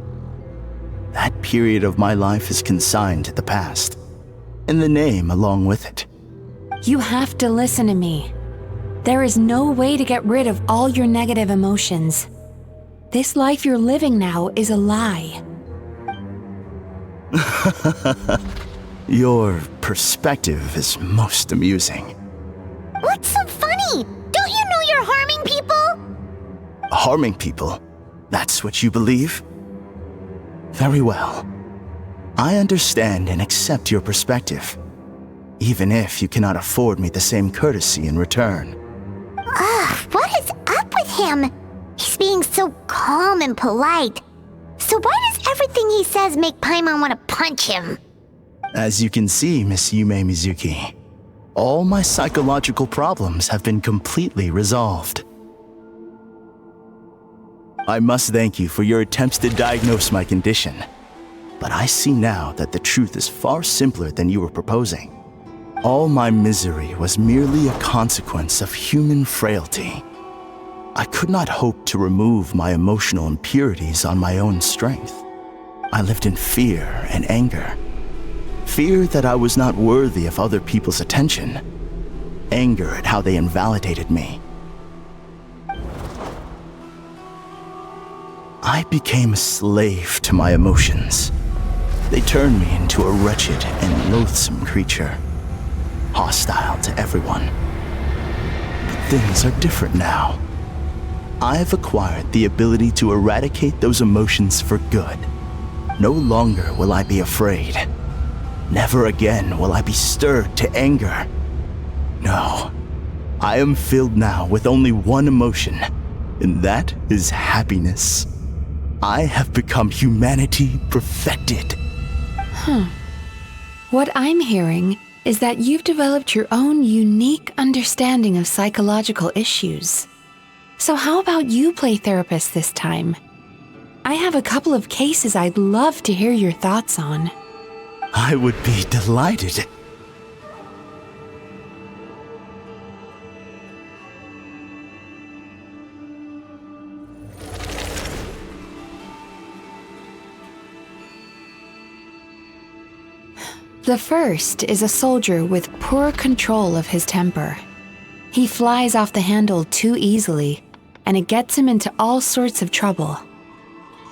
That period of my life is consigned to the past, and the name along with it. You have to listen to me. There is no way to get rid of all your negative emotions. This life you're living now is a lie. Your perspective is most amusing. What's so funny? Don't you know you're harming people? Harming people? That's what you believe? Very well. I understand and accept your perspective, even if you cannot afford me the same courtesy in return. What is up with him? He's being so calm and polite. So why does everything he says make Paimon want to punch him? As you can see, Miss Yume Mizuki, all my psychological problems have been completely resolved. I must thank you for your attempts to diagnose my condition, but I see now that the truth is far simpler than you were proposing. All my misery was merely a consequence of human frailty. I could not hope to remove my emotional impurities on my own strength. I lived in fear and anger. Fear that I was not worthy of other people's attention. Anger at how they invalidated me. I became a slave to my emotions. They turned me into a wretched and loathsome creature, hostile to everyone. But things are different now. I've acquired the ability to eradicate those emotions for good. No longer will I be afraid. Never again will I be stirred to anger. No, I am filled now with only one emotion, and that is happiness. I have become humanity perfected. What I'm hearing is that you've developed your own unique understanding of psychological issues. So how about you play therapist this time? I have a couple of cases I'd love to hear your thoughts on. I would be delighted. The first is a soldier with poor control of his temper. He flies off the handle too easily, and it gets him into all sorts of trouble.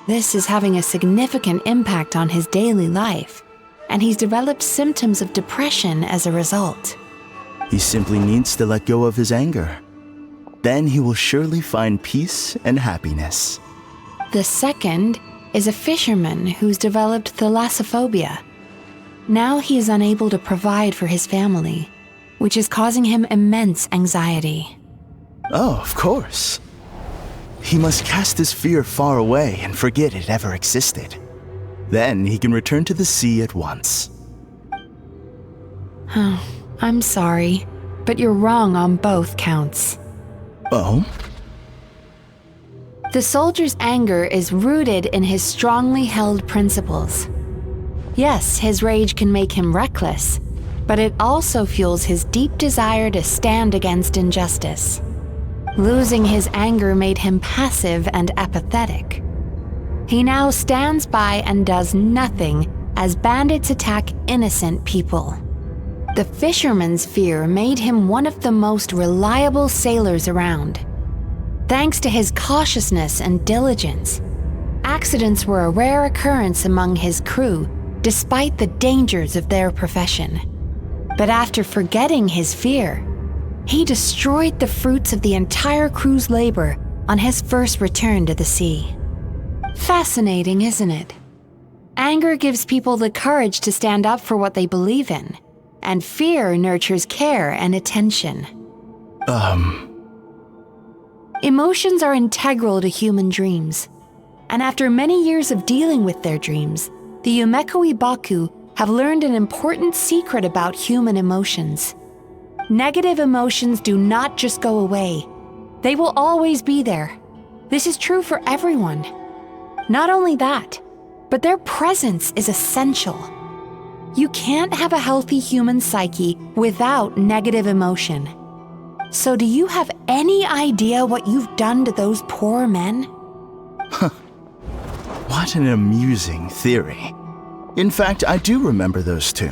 This is having a significant impact on his daily life, and he's developed symptoms of depression as a result. He simply needs to let go of his anger. Then he will surely find peace and happiness. The second is a fisherman who's developed thalassophobia. Now he is unable to provide for his family, which is causing him immense anxiety. Oh, of course. He must cast his fear far away and forget it ever existed. Then he can return to the sea at once. Oh, I'm sorry, but you're wrong on both counts. Oh? The soldier's anger is rooted in his strongly held principles. Yes, his rage can make him reckless, but it also fuels his deep desire to stand against injustice. Losing his anger made him passive and apathetic. He now stands by and does nothing as bandits attack innocent people. The fisherman's fear made him one of the most reliable sailors around. Thanks to his cautiousness and diligence, accidents were a rare occurrence among his crew despite the dangers of their profession. But after forgetting his fear, he destroyed the fruits of the entire crew's labor on his first return to the sea. Fascinating, isn't it? Anger gives people the courage to stand up for what they believe in, and fear nurtures care and attention. Emotions are integral to human dreams, and after many years of dealing with their dreams, the Yumeko Ibaku have learned an important secret about human emotions. Negative emotions do not just go away. They will always be there. This is true for everyone. Not only that, but their presence is essential. You can't have a healthy human psyche without negative emotion. So do you have any idea what you've done to those poor men? What an amusing theory. In fact, I do remember those two.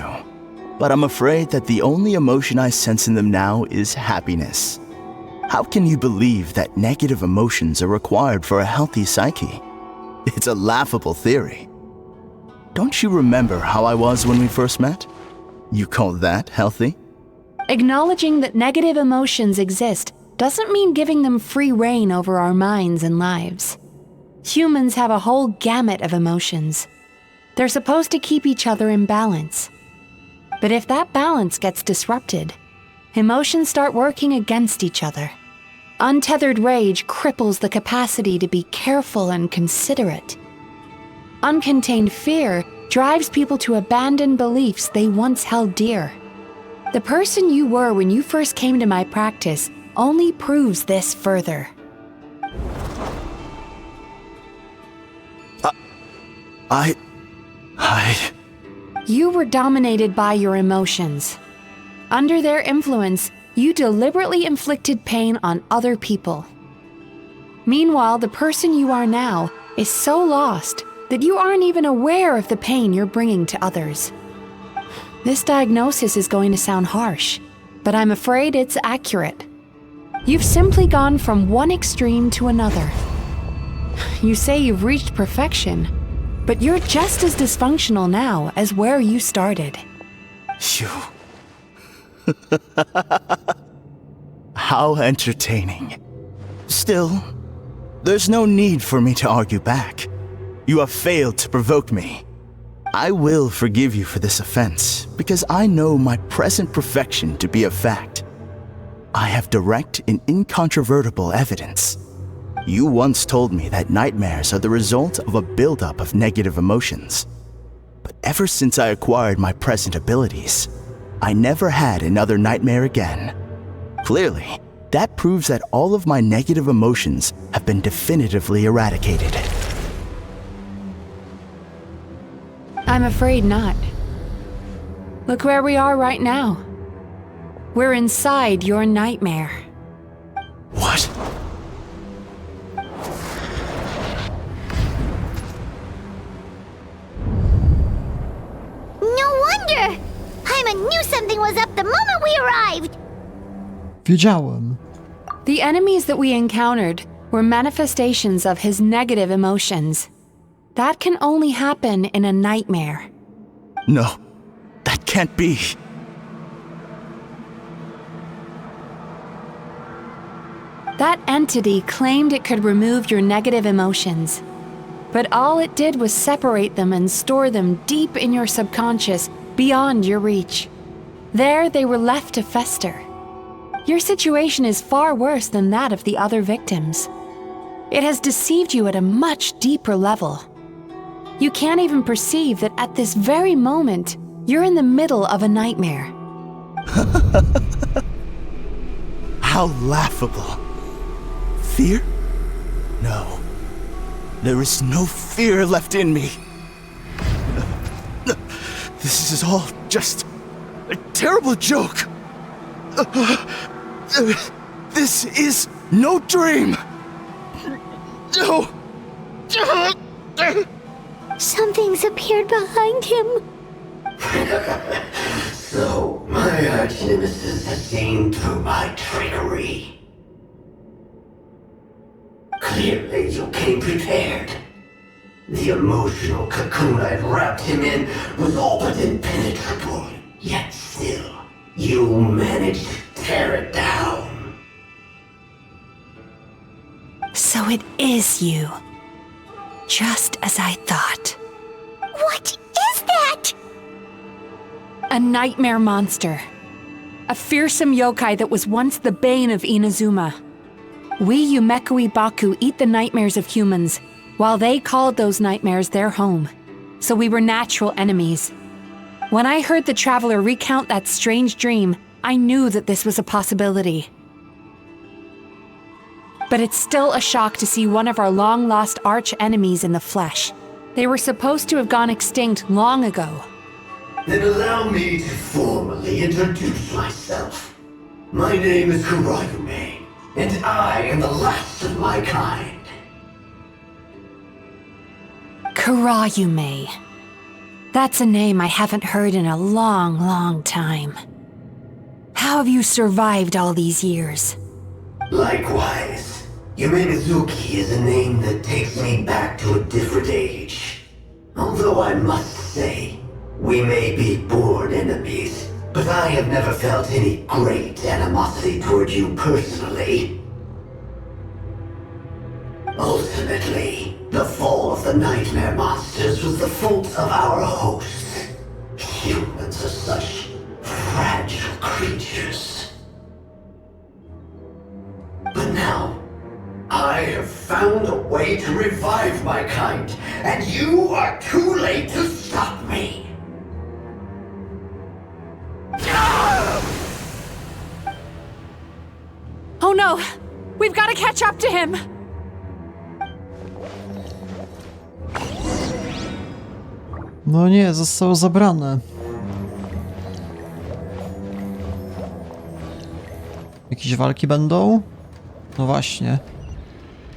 But I'm afraid that the only emotion I sense in them now is happiness. How can you believe that negative emotions are required for a healthy psyche? It's a laughable theory. Don't you remember how I was when we first met? You call that healthy? Acknowledging that negative emotions exist doesn't mean giving them free rein over our minds and lives. Humans have a whole gamut of emotions. They're supposed to keep each other in balance. But if that balance gets disrupted, emotions start working against each other. Untethered rage cripples the capacity to be careful and considerate. Uncontained fear drives people to abandon beliefs they once held dear. The person you were when you first came to my practice only proves this further. You were dominated by your emotions. Under their influence, you deliberately inflicted pain on other people. Meanwhile, the person you are now is so lost that you aren't even aware of the pain you're bringing to others. This diagnosis is going to sound harsh, but I'm afraid it's accurate. You've simply gone from one extreme to another. You say you've reached perfection, but you're just as dysfunctional now as where you started. Phew. How entertaining. Still, there's no need for me to argue back. You have failed to provoke me. I will forgive you for this offense, because I know my present perfection to be a fact. I have direct and incontrovertible evidence. You once told me that nightmares are the result of a buildup of negative emotions. But ever since I acquired my present abilities, I never had another nightmare again. Clearly, that proves that all of my negative emotions have been definitively eradicated. I'm afraid not. Look where we are right now. We're inside your nightmare. What? No wonder! Hyman knew something was up the moment we arrived! Wiedziałem. The enemies that we encountered were manifestations of his negative emotions. That can only happen in a nightmare. No, that can't be. That entity claimed it could remove your negative emotions. But all it did was separate them and store them deep in your subconscious, beyond your reach. There they were left to fester. Your situation is far worse than that of the other victims. It has deceived you at a much deeper level. You can't even perceive that at this very moment, you're in the middle of a nightmare. How laughable. Fear? No. There is no fear left in me. This is all just a terrible joke. This is no dream. No. Something's appeared behind him. So, my arch-nemesis has seen through my trickery. Clearly, you came prepared. The emotional cocoon I'd wrapped him in was all but impenetrable. Yet still, you managed to tear it down. So it is you. Just as I thought. What is that? A nightmare monster. A fearsome yokai that was once the bane of Inazuma. We Yumekui Baku eat the nightmares of humans, while they called those nightmares their home. So we were natural enemies. When I heard the traveler recount that strange dream, I knew that this was a possibility. But it's still a shock to see one of our long-lost arch-enemies in the flesh. They were supposed to have gone extinct long ago. Then allow me to formally introduce myself. My name is Kurayume, and I am the last of my kind. Kurayume. That's a name I haven't heard in a long, long time. How have you survived all these years? Likewise, Yume Mizuki is a name that takes me back to a different age. Although I must say, we may be born enemies, but I have never felt any great animosity toward you personally. Ultimately, the fall of the nightmare monsters was the fault of our hosts. Humans are such fragile creatures. But now, I have found a way to revive my kind, and you are too late to stop me. Oh no! We've got to catch up to him! No nie, zostało zabrane. Jakieś walki będą? No właśnie.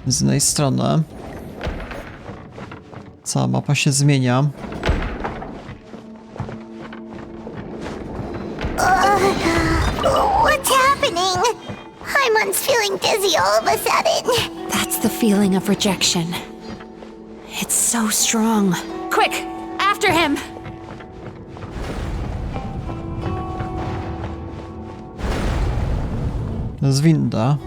Z innej strony. Cała mapa się zmienia. What's happening? Hyman's feeling dizzy all of a sudden. That's the feeling of rejection. It's so strong. Quick! After him! To jest winda.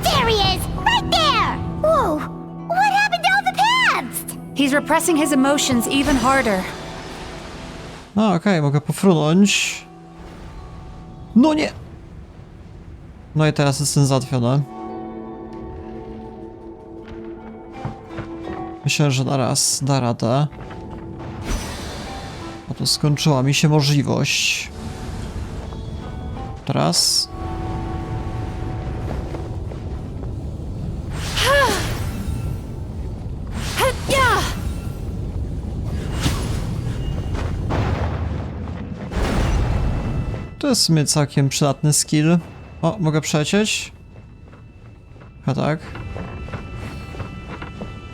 There he is! Right there! Whoa! What happened to all the paths? He's repressing his emotions even harder. A, okej, mogę pofrunąć. No nie! No i teraz jestem załatwiony. Myślę, że na raz da radę. Oto skończyła mi się możliwość. Teraz. To jest w sumie całkiem przydatny skill. O, mogę przelecieć? A tak.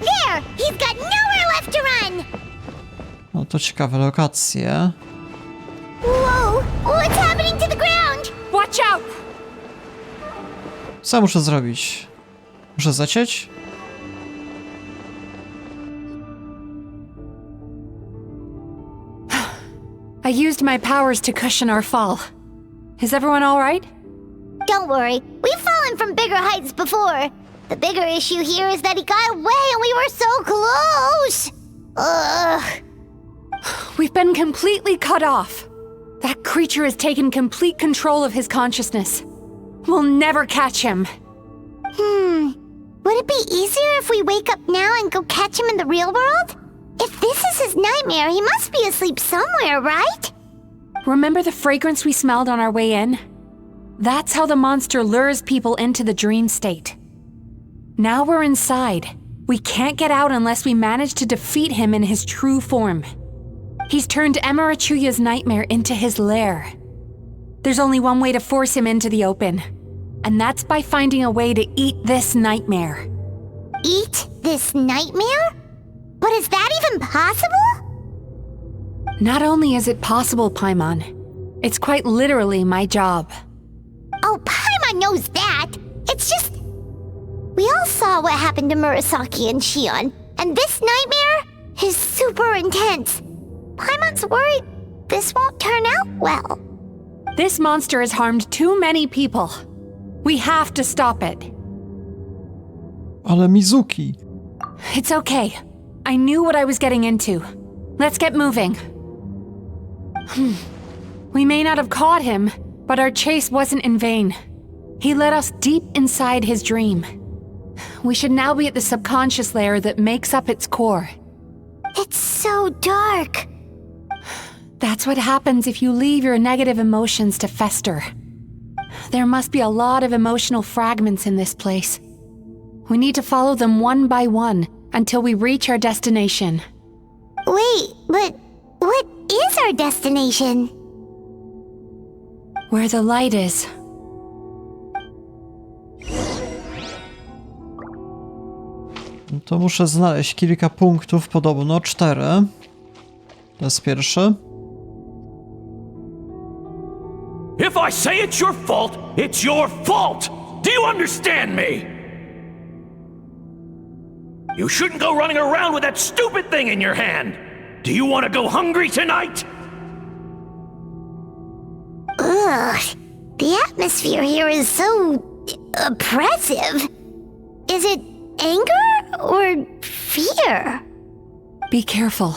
There! He's got nowhere left to run! No to ciekawe lokacje. Whoa! What's happening to the ground? Watch out! Co muszę zrobić? Muszę zacieć? I used my powers to cushion our fall. Is everyone all right? Don't worry, we've fallen from bigger heights before. The bigger issue here is that he got away and we were so close! Ugh. We've been completely cut off. That creature has taken complete control of his consciousness. We'll never catch him. Would it be easier if we wake up now and go catch him in the real world? If this is his nightmare, he must be asleep somewhere, right? Remember the fragrance we smelled on our way in? That's how the monster lures people into the dream state. Now we're inside. We can't get out unless we manage to defeat him in his true form. He's turned Emarachuya's nightmare into his lair. There's only one way to force him into the open, and that's by finding a way to eat this nightmare. Eat this nightmare? But is that even possible? Not only is it possible, Paimon, it's quite literally my job. Oh, Paimon knows that. It's just... We all saw what happened to Murasaki and Shion, and this nightmare is super intense. Paimon's worried this won't turn out well. This monster has harmed too many people. We have to stop it. Ale Mizuki. It's okay. I knew what I was getting into. Let's get moving. We may not have caught him, but our chase wasn't in vain. He led us deep inside his dream. We should now be at the subconscious layer that makes up its core. It's so dark. That's what happens if you leave your negative emotions to fester. There must be a lot of emotional fragments in this place. We need to follow them one by one until we reach our destination. Wait, but what is our destination? Where the light is. To muszę znaleźć kilka punktów, podobno 4. To jest pierwszy. If I say it's your fault, it's your fault! Do you understand me? You shouldn't go running around with that stupid thing in your hand! Do you want to go hungry tonight? Ugh, the atmosphere here is so oppressive. Is it anger or fear? Be careful.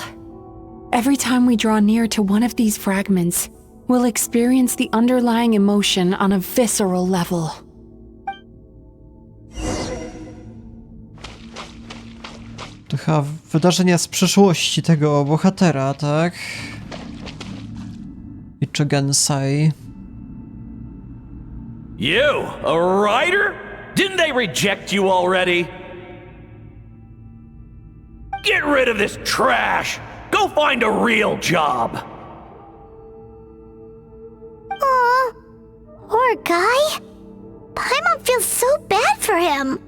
Every time we draw near to one of these fragments, we'll experience the underlying emotion on a visceral level. To chyba wydarzenia z przeszłości tego bohatera, tak? I Gensai. You, a writer? Didn't they reject you already? Get rid of this trash! Go find a real job! Poor guy. Paimon feels so bad for him.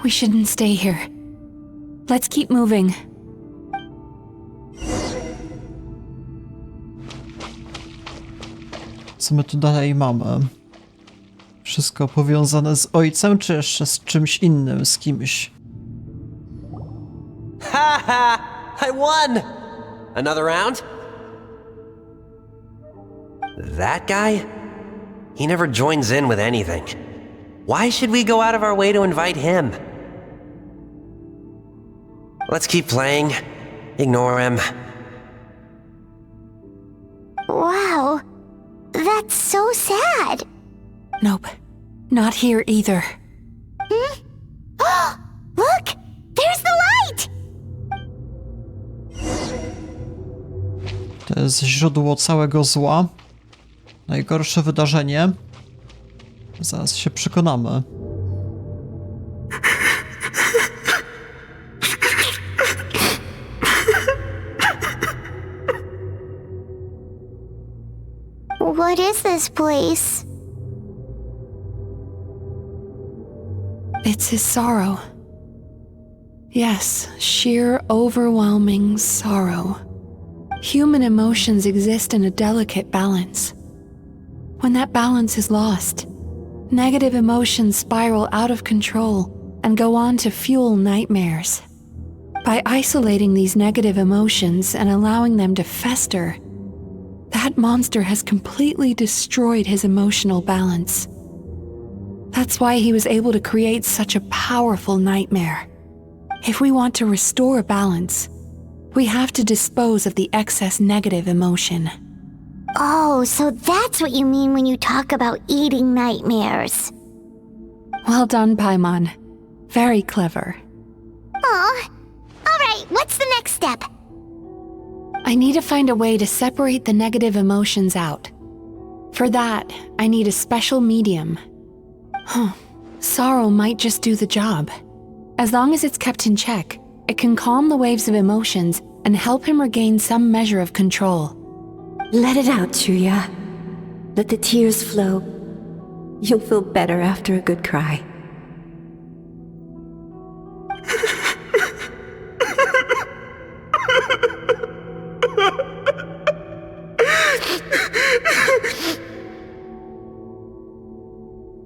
We shouldn't stay here. Let's keep moving. Co my tu dalej mamy? Wszystko powiązane z ojcem, czy jeszcze z czymś innym, z kimś? Ha! I won! Another round? That guy? He never joins in with anything. Why should we go out of our way to invite him? Let's keep playing. Ignore him. Wow. That's so sad. Nope. Not here either. Look! There's the light! To jest źródło całego zła. Najgorsze wydarzenie. Zaraz się przekonamy. What is this place? It's his sorrow. Yes, sheer overwhelming sorrow. Human emotions exist in a delicate balance. When that balance is lost, negative emotions spiral out of control and go on to fuel nightmares. By isolating these negative emotions and allowing them to fester, that monster has completely destroyed his emotional balance. That's why he was able to create such a powerful nightmare. If we want to restore balance, we have to dispose of the excess negative emotion. Oh, so that's what you mean when you talk about eating nightmares. Well done, Paimon. Very clever. Aw. Alright, what's the next step? I need to find a way to separate the negative emotions out. For that, I need a special medium. Sorrow might just do the job. As long as it's kept in check, it can calm the waves of emotions and help him regain some measure of control. Let it out, Chuya. Let the tears flow. You'll feel better after a good cry.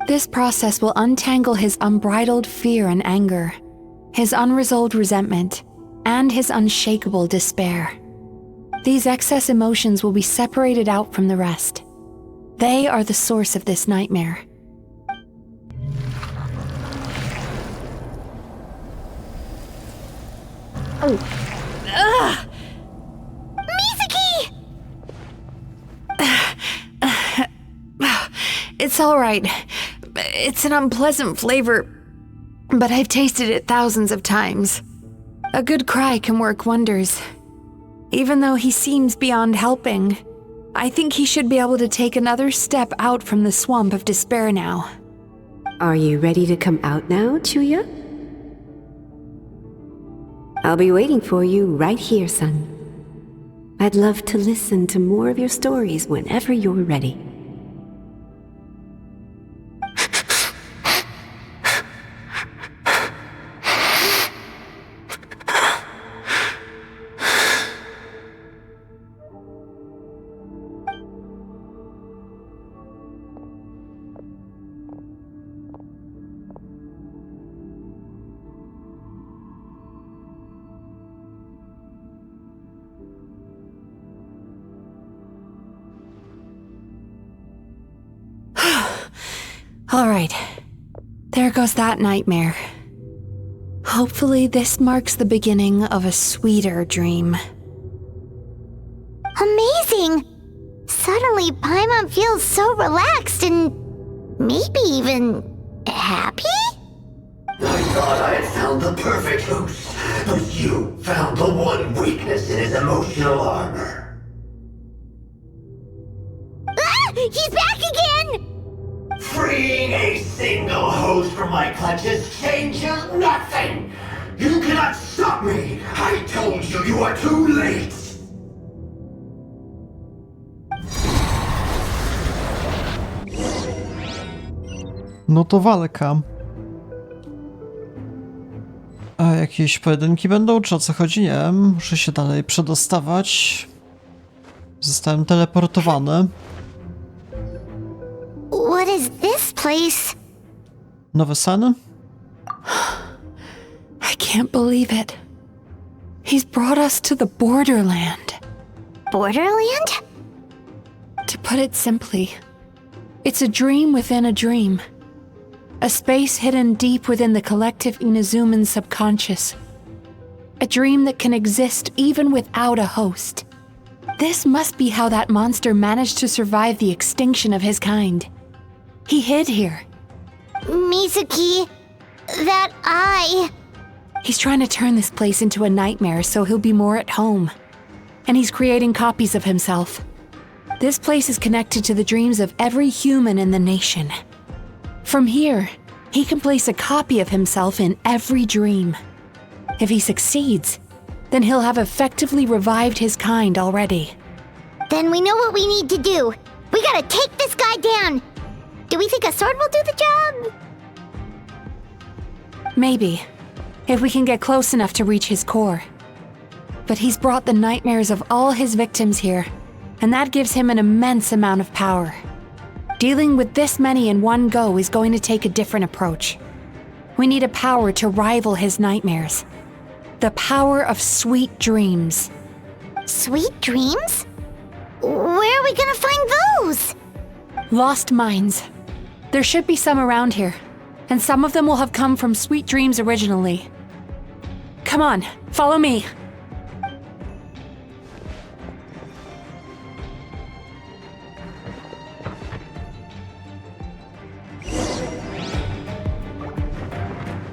This process will untangle his unbridled fear and anger, his unresolved resentment, and his unshakable despair. These excess emotions will be separated out from the rest. They are the source of this nightmare. Mizuki! It's all right. It's an unpleasant flavor, but I've tasted it thousands of times. A good cry can work wonders. Even though he seems beyond helping, I think he should be able to take another step out from the swamp of despair now. Are you ready to come out now, Chuya? I'll be waiting for you right here, son. I'd love to listen to more of your stories whenever you're ready. All right, there goes that nightmare. Hopefully this marks the beginning of a sweeter dream. Amazing! Suddenly, Paimon feels so relaxed and maybe even happy? I thought I had found the perfect host, but you found the one weakness in his emotional armor. Ah! He's back again! Freeing a single host from my clutches changes nothing! You cannot stop me! I told you you are too late! No to walka. A jakieś pojedynki będą, czy o co chodzi? Nie wiem. Muszę się dalej przedostawać. Zostałem teleportowany. What is this place? Nowy sen? I can't believe it. He's brought us to the borderland. Borderland? To put it simply, it's a dream within a dream. A space hidden deep within the collective Inazuman subconscious. A dream that can exist even without a host. This must be how that monster managed to survive the extinction of his kind. He hid here. Mizuki, that eye. He's trying to turn this place into a nightmare so he'll be more at home. And he's creating copies of himself. This place is connected to the dreams of every human in the nation. From here, he can place a copy of himself in every dream. If he succeeds, then he'll have effectively revived his kind already. Then we know what we need to do. We gotta take this guy down. Do we think a sword will do the job? Maybe, if we can get close enough to reach his core. But he's brought the nightmares of all his victims here, and that gives him an immense amount of power. Dealing with this many in one go is going to take a different approach. We need a power to rival his nightmares. The power of sweet dreams. Sweet dreams? Where are we gonna find those? Lost minds. There should be some around here, and some of them will have come from sweet dreams originally. Come on, follow me.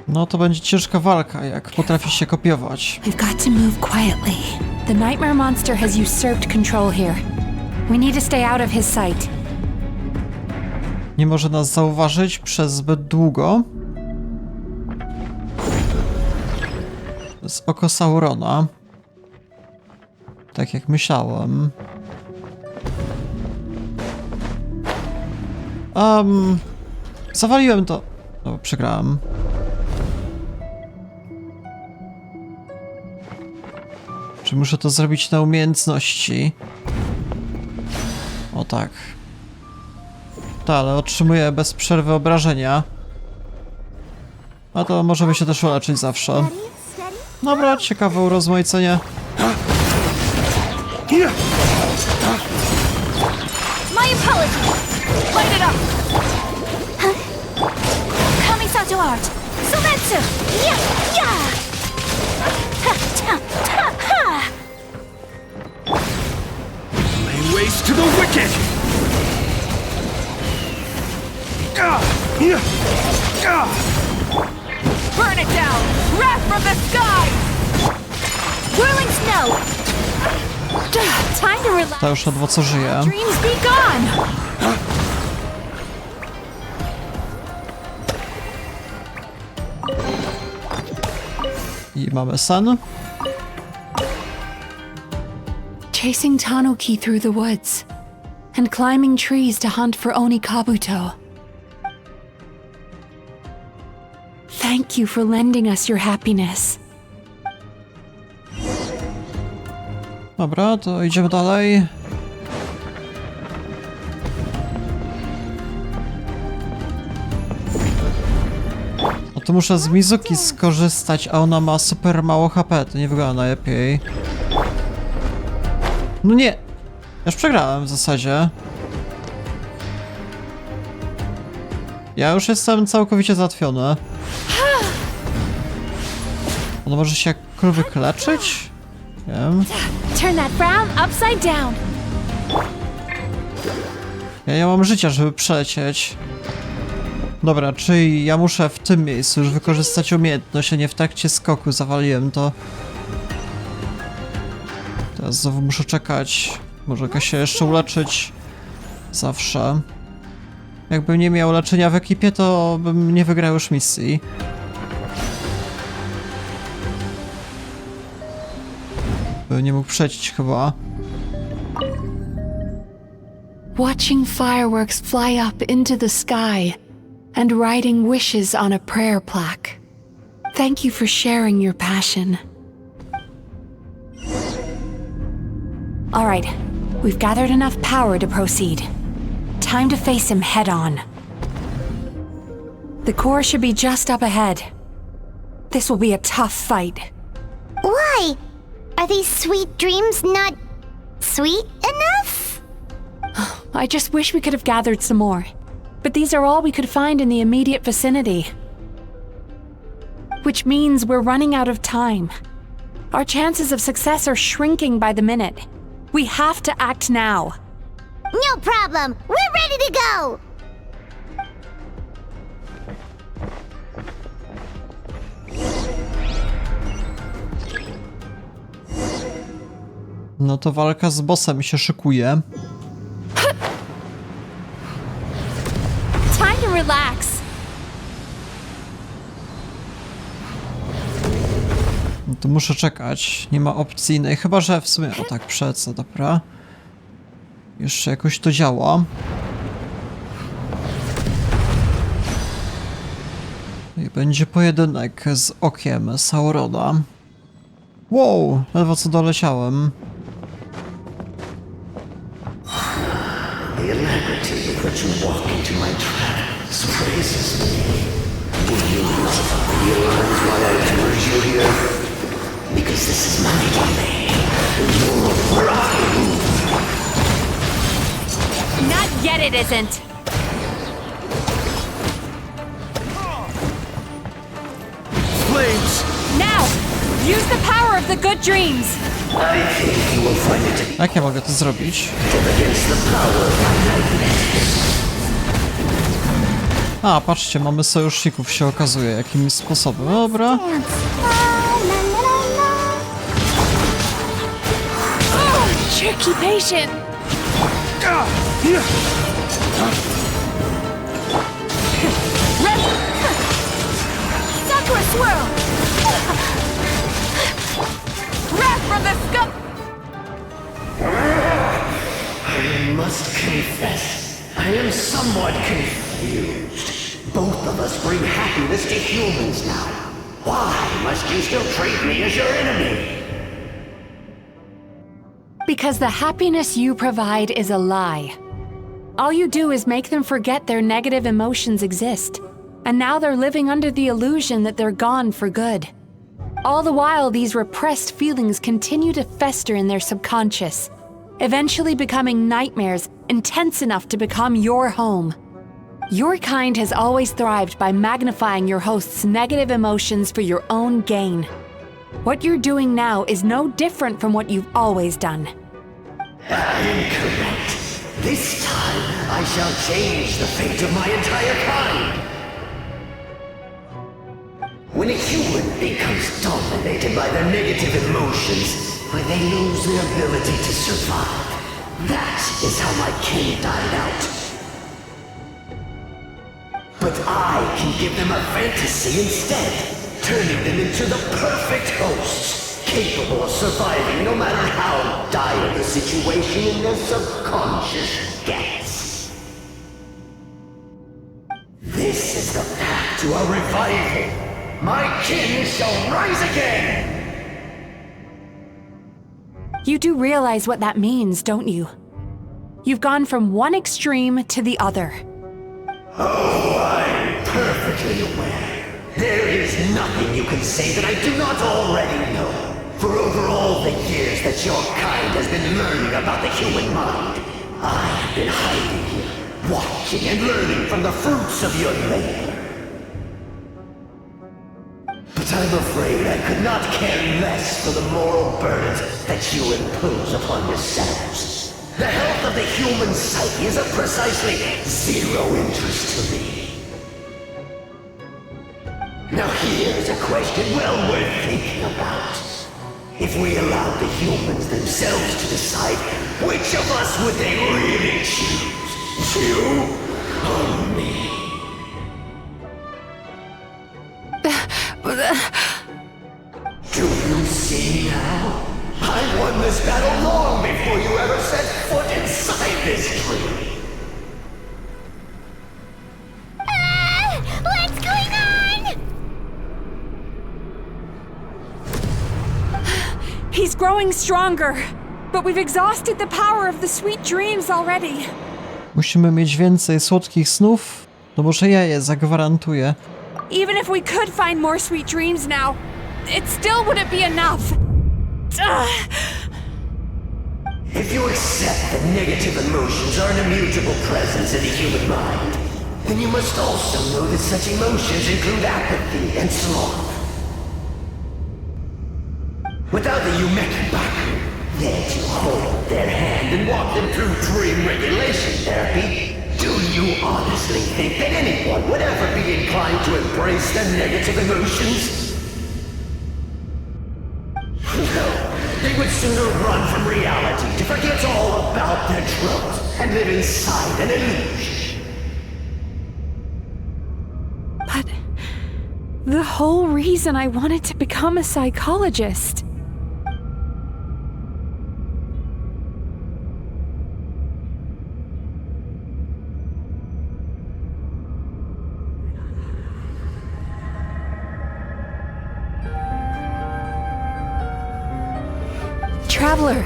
No to będzie ciężka walka, jak potrafi się kopiować. We've got to move quietly. The nightmare monster has usurped control here. We need to stay out of his sight. Nie może nas zauważyć przez zbyt długo. To jest oko Saurona. Tak jak myślałem. Zawaliłem to. No, przegrałem. Czy muszę to zrobić na umiejętności? O tak. Tak, ale otrzymuję bez przerwy obrażenia. A to możemy się też uleczyć zawsze. Dobra, ciekawe urozmaicenie. My apologies. Light it up. Kamisato art. Sometsu. Yeah, yeah. Lay waste to the wicked! Burn it down! Wrath from the sky! Whirling snow! Time to relax. To już ledwo co żyje. Dreams be gone! I mamy sen. Chasing Tanuki through the woods, and climbing trees to hunt for Oni Kabuto. Thank you for lending us your happiness. Dobra, to idziemy dalej. No to muszę z Mizuki skorzystać, a ona ma super mało HP, to nie wygląda najlepiej. No nie! Już przegrałem w zasadzie. Ja już jestem całkowicie załatwiony. Ona może się jakkolwiek leczyć? Nie wiem. Turn that frown upside down. Ja nie mam życia, żeby przelecieć. Dobra, czyli ja muszę w tym miejscu już wykorzystać umiejętność, a nie w trakcie skoku. Zawaliłem to. Teraz znowu muszę czekać. Może jakaś się jeszcze uleczyć. Zawsze. Jakbym nie miał leczenia w ekipie, to bym nie wygrał już misji. Bym nie mógł przejść chyba. Watching fireworks fly up into the sky and writing wishes on a prayer plaque. Thank you for sharing your passion. All right, we've gathered enough power to proceed. Time to face him head on. The core should be just up ahead. This will be a tough fight. Why? Are these sweet dreams not sweet enough? I just wish we could have gathered some more. But these are all we could find in the immediate vicinity. Which means we're running out of time. Our chances of success are shrinking by the minute. We have to act now. No problem. We're ready to go. No to walka z bossem się szykuje. Time to relax. No to muszę czekać. Nie ma opcji innej. Chyba że w sumie... O tak, przeco, dobra. Jeszcze jakoś to działa. I będzie pojedynek z okiem Saurona. Wow, ledwo co doleciałem. The alacrity with which you walk into my trap surprises me. Do you not realize why I lured you here? Because this is my domain. You're where I move. Not yet it isn't. Flames! Now! Use the power of the good dreams! I think you will find it to be Jak ja mogę to zrobić? against the power of my nightmares. A, patrzcie, mamy sojuszników, się okazuje, jakimś sposobem. Dobra. Tricky patient! Sakura swirl! Wrath from the scum! I must confess, I am somewhat confused. Both of us bring happiness to humans now. Why must you still treat me as your enemy? Because the happiness you provide is a lie. All you do is make them forget their negative emotions exist. And now they're living under the illusion that they're gone for good. All the while, these repressed feelings continue to fester in their subconscious, eventually becoming nightmares intense enough to become your home. Your kind has always thrived by magnifying your host's negative emotions for your own gain. What you're doing now is no different from what you've always done. Incorrect. This time, I shall change the fate of my entire kind. When a human becomes dominated by their negative emotions, when they lose their ability to survive, that is how my kin died out. But I can give them a fantasy instead, turning them into the perfect hosts, capable of surviving no matter how dire the situation in their subconscious gets. This is the path to a revival. My kin shall rise again! You do realize what that means, don't you? You've gone from one extreme to the other. Oh, I'm perfectly aware. There is nothing you can say that I do not already know. For over all the years that your kind has been learning about the human mind, I have been hiding here, watching and learning from the fruits of your labor. But I'm afraid I could not care less for the moral burdens that you impose upon yourselves. The health of the human psyche is of precisely zero interest to me. Now here's a question well worth thinking about. If we allowed the humans themselves to decide, which of us would they really choose? You or me? Do you see now? I won this battle long before you ever set foot inside this tree. growing stronger, but we've exhausted the power of the sweet dreams already. Musimy mieć więcej słodkich snów? To może ja je zagwarantuję. Even if we could find more sweet dreams now, it still wouldn't be enough. If you accept that negative emotions are an immutable presence in the human mind, then you must also know that such emotions include apathy and sloth. Without the Yumekibaku, there to hold their hand and walk them through dream regulation therapy, do you honestly think that anyone would ever be inclined to embrace their negative emotions? No, they would sooner run from reality to forget all about their troubles and live inside an illusion. But the whole reason I wanted to become a psychologist. Traveler.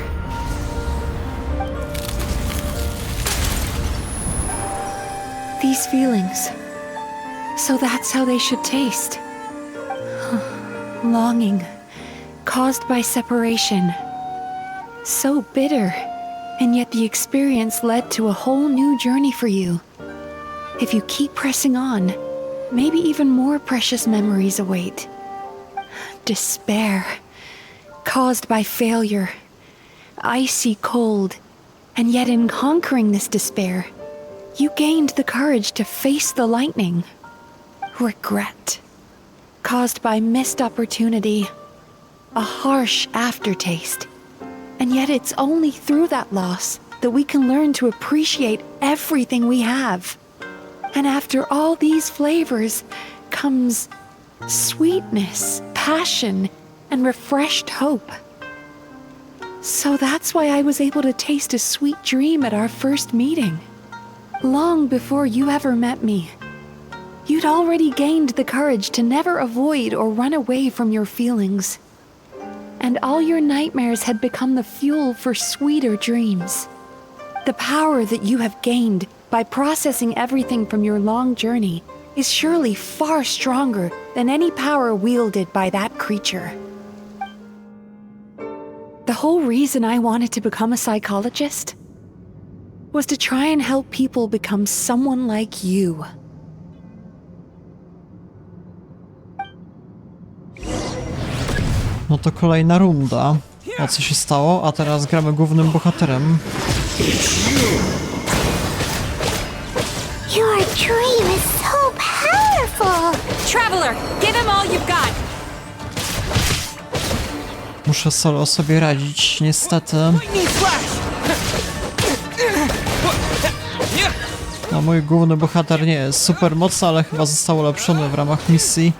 These feelings. So that's how they should taste. Longing, caused by separation. So bitter, and yet the experience led to a whole new journey for you. If you keep pressing on, maybe even more precious memories await. Despair, caused by failure. Icy cold, and yet in conquering this despair, you gained the courage to face the lightning. Regret, caused by missed opportunity, a harsh aftertaste. And yet it's only through that loss that we can learn to appreciate everything we have. And after all these flavors comes sweetness, passion, and refreshed hope. So that's why I was able to taste a sweet dream at our first meeting. Long before you ever met me, you'd already gained the courage to never avoid or run away from your feelings. And all your nightmares had become the fuel for sweeter dreams. The power that you have gained by processing everything from your long journey is surely far stronger than any power wielded by that creature. The whole reason I wanted to become a psychologist was to try and help people become someone like you. No to kolejna runda. A co się stało? A teraz gramy głównym bohaterem. Your dream is so powerful! Traveler, give him all you've got! Muszę solo sobie radzić, niestety. No, mój główny bohater nie jest super mocny, ale chyba został ulepszony w ramach misji.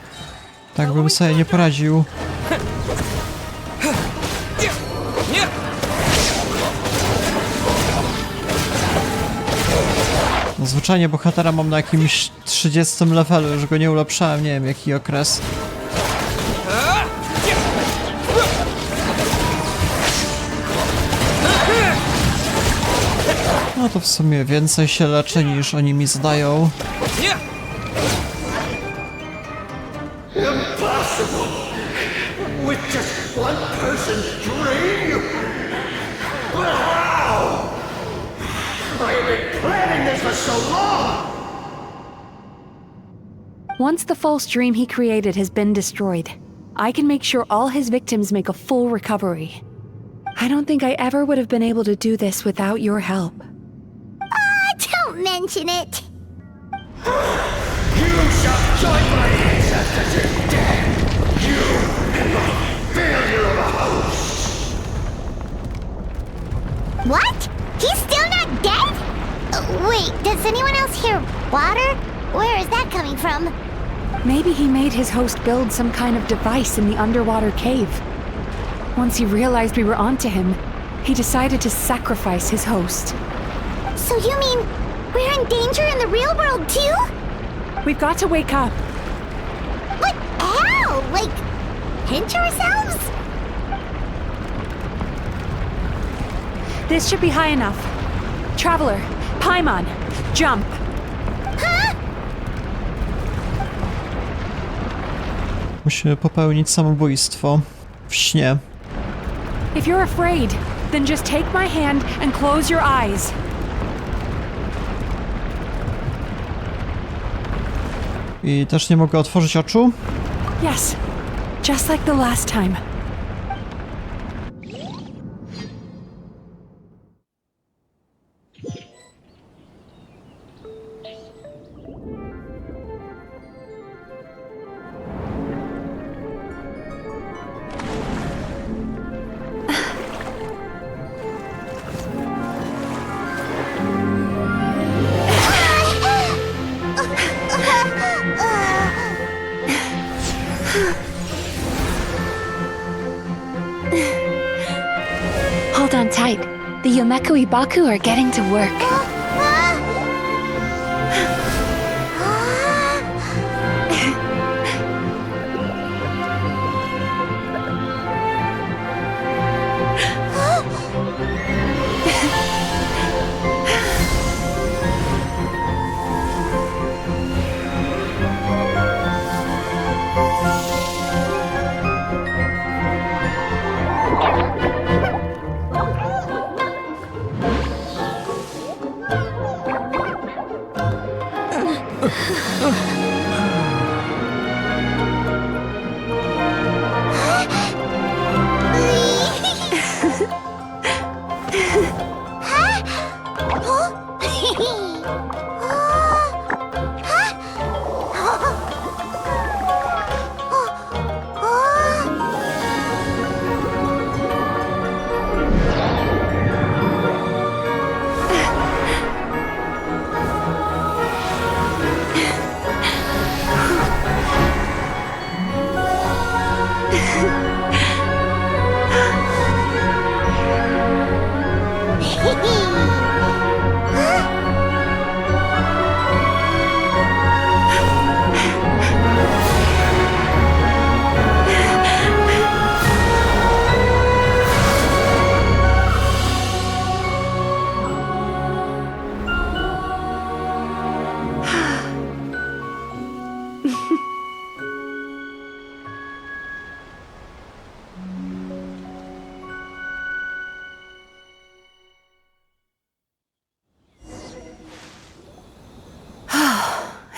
Tak bym sobie nie poradził. No, zwyczajnie bohatera mam na jakimś 30 levelu, już go nie ulepszałem, nie wiem jaki okres. No to w sumie więcej się leczę niż oni mi zdają. Impossible! With just one person's dream? But how? I have been planning this for so long! Once the false dream he created has been destroyed, I can make sure all his victims make a full recovery. I don't think I ever would have been able to do this without your help. Don't mention it. You shall join my ancestors in death! You and my failure of a host! What? He's still not dead? Wait, does anyone else hear water? Where is that coming from? Maybe he made his host build some kind of device in the underwater cave. Once he realized we were onto him, he decided to sacrifice his host. So you mean we're in danger in the real world too? We've got to wake up. But how? Like, pinch ourselves? This should be high enough. Traveler, Paimon, jump. Musimy popełnić samobójstwo w śnie. If you're afraid, then just take my hand and close your eyes. I też nie mogę otworzyć oczu? Yes, just like the last time. Hold on tight. The Yomeku Ibaku are getting to work.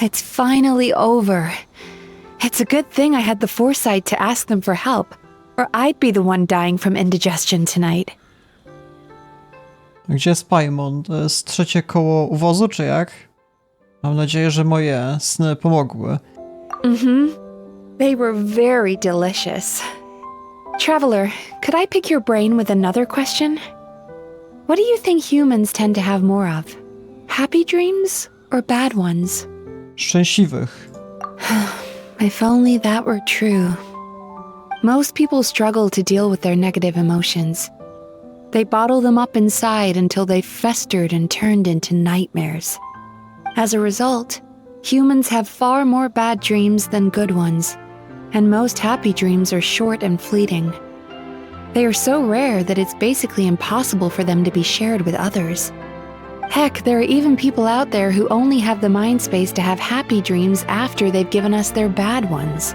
It's finally over. It's a good thing I had the foresight to ask them for help, or I'd be the one dying from indigestion tonight. Gdzie jest Paimon? To jest trzecie koło uwozu, czy jak? Mam nadzieję, że moje sny pomogły. They were very delicious. Traveler, could I pick your brain with another question? What do you think humans tend to have more of? Happy dreams or bad ones? Szczęśliwych. If only that were true. Most people struggle to deal with their negative emotions. They bottle them up inside until they've festered and turned into nightmares. As a result, humans have far more bad dreams than good ones, and most happy dreams are short and fleeting. They are so rare that it's basically impossible for them to be shared with others. Heck, there are even people out there who only have the mind space to have happy dreams after they've given us their bad ones.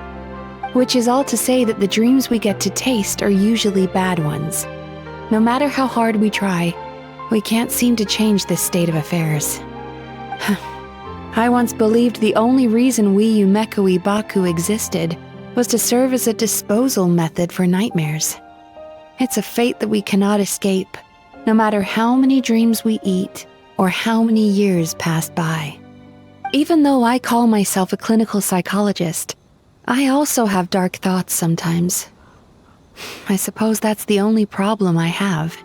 Which is all to say that the dreams we get to taste are usually bad ones. No matter how hard we try, we can't seem to change this state of affairs. I once believed the only reason we Yumeku Ibaku existed was to serve as a disposal method for nightmares. It's a fate that we cannot escape, no matter how many dreams we eat or how many years pass by. Even though I call myself a clinical psychologist, I also have dark thoughts sometimes. I suppose that's the only problem I have.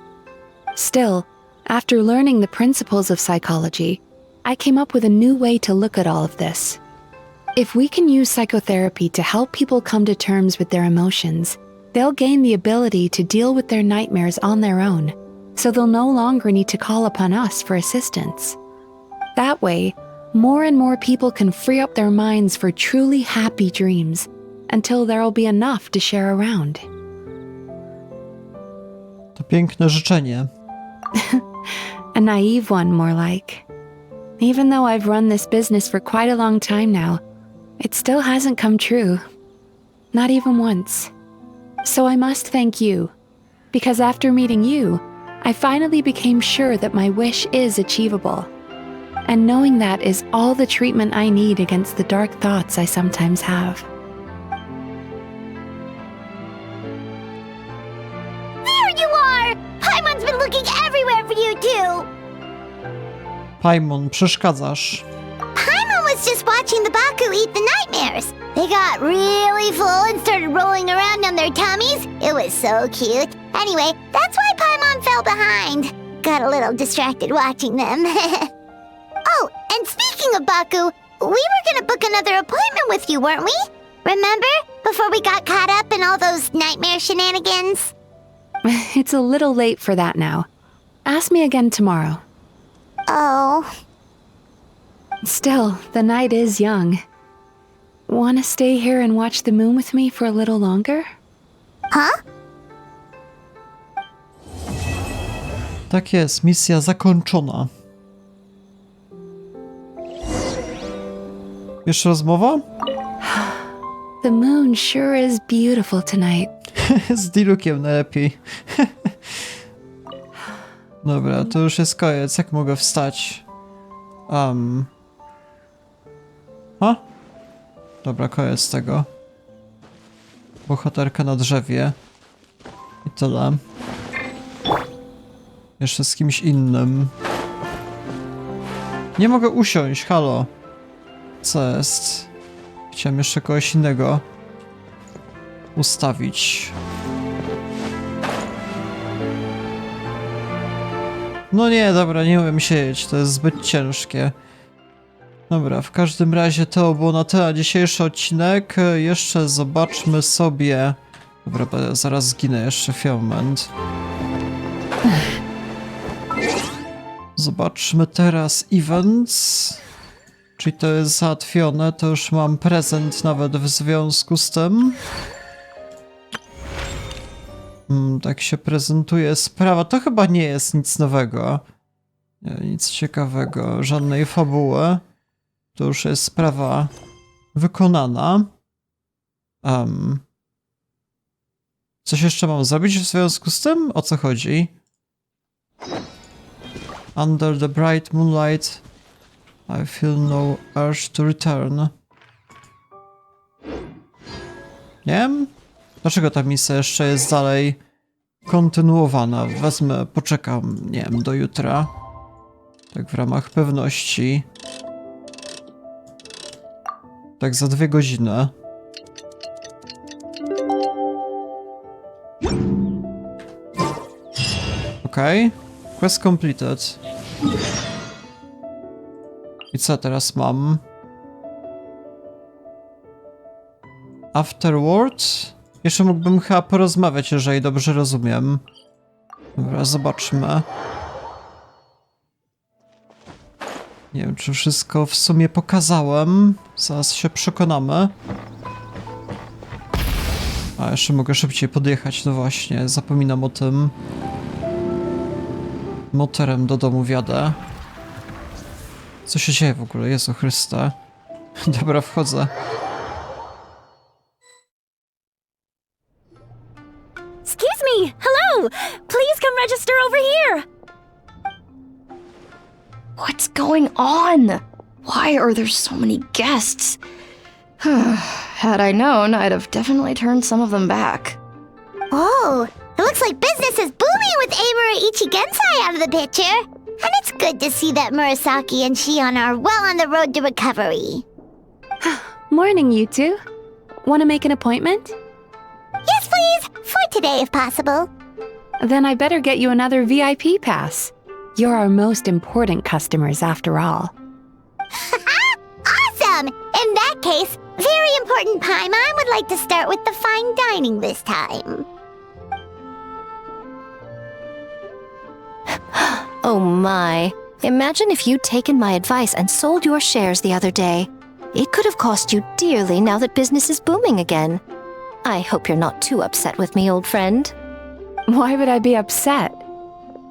Still, after learning the principles of psychology, I came up with a new way to look at all of this. If we can use psychotherapy to help people come to terms with their emotions, they'll gain the ability to deal with their nightmares on their own, so they'll no longer need to call upon us for assistance. That way, more and more people can free up their minds for truly happy dreams, until there'll be enough to share around. To piękne życzenie. A naive one, more like. Even though I've run this business for quite a long time now, it still hasn't come true. Not even once. So I must thank you, because after meeting you, I finally became sure that my wish is achievable. And knowing that is all the treatment I need against the dark thoughts I sometimes have. There you are! Paimon's been looking everywhere for you too! Paimon, przeszkadzasz. Paimon was just watching the Baku eat the nightmares. They got really full and started rolling around on their tummies. It was so cute. Anyway, that's why Paimon fell behind. Got a little distracted watching them. Oh, and speaking of Baku, we were gonna book another appointment with you, weren't we? Remember? Before we got caught up in all those nightmare shenanigans? It's a little late for that now. Ask me again tomorrow. Oh. Still, the night is young. Wanna stay here and watch the moon with me for a little longer? Huh? Tak jest, misja zakończona. Jeszcze rozmowa? The moon sure is beautiful tonight. Z Dilukiem najlepiej. Dobra, to już jest koniec. Jak mogę wstać? A? Dobra, koniec tego. Bohaterka na drzewie. I tyle. Jeszcze z kimś innym. Nie mogę usiąść, halo. Co jest? Chciałem jeszcze kogoś innego ustawić. No nie, dobra, nie umiem siedzieć, to jest zbyt ciężkie. Dobra, w każdym razie to było na tyle dzisiejszy odcinek. Jeszcze zobaczmy sobie... Dobra, bo ja zaraz zginę jeszcze moment. Zobaczmy teraz events. Czyli to jest załatwione, to już mam prezent nawet w związku z tym. Tak się prezentuje sprawa. To chyba nie jest nic nowego. Nie, nic ciekawego, żadnej fabuły. To już jest sprawa wykonana. Coś jeszcze mam zrobić w związku z tym? O co chodzi? Under the bright moonlight I feel no urge to return. Nie wiem? Dlaczego ta misja jeszcze jest dalej kontynuowana? Wezmę, poczekam, nie wiem, do jutra. Tak w ramach pewności. Tak za 2 godziny. Okej. Quest completed. I co teraz mam? Afterward? Jeszcze mógłbym chyba porozmawiać, jeżeli dobrze rozumiem. Dobra, zobaczmy. Nie wiem, czy wszystko w sumie pokazałem. Zaraz się przekonamy. A, jeszcze mogę szybciej podjechać, no właśnie, zapominam o tym. Motorem do domu wjadę. Co się dzieje w ogóle? Jezu Chryste. Dobra, wchodzę. Excuse me! Hello! Please come register over here! What's going on? Why are there so many guests? Had I known, I'd have definitely turned some of them back. Oh, it looks like business is booming with Amura Ichigensai out of the picture. And it's good to see that Murasaki and Shion are well on the road to recovery. Morning, you two. Want to make an appointment? Yes, please. For today, if possible. Then I better get you another VIP pass. You're our most important customers, after all. Awesome! In that case, very important Paimon would like to start with the fine dining this time. Oh my. Imagine if you'd taken my advice and sold your shares the other day. It could have cost you dearly now that business is booming again. I hope you're not too upset with me, old friend. Why would I be upset?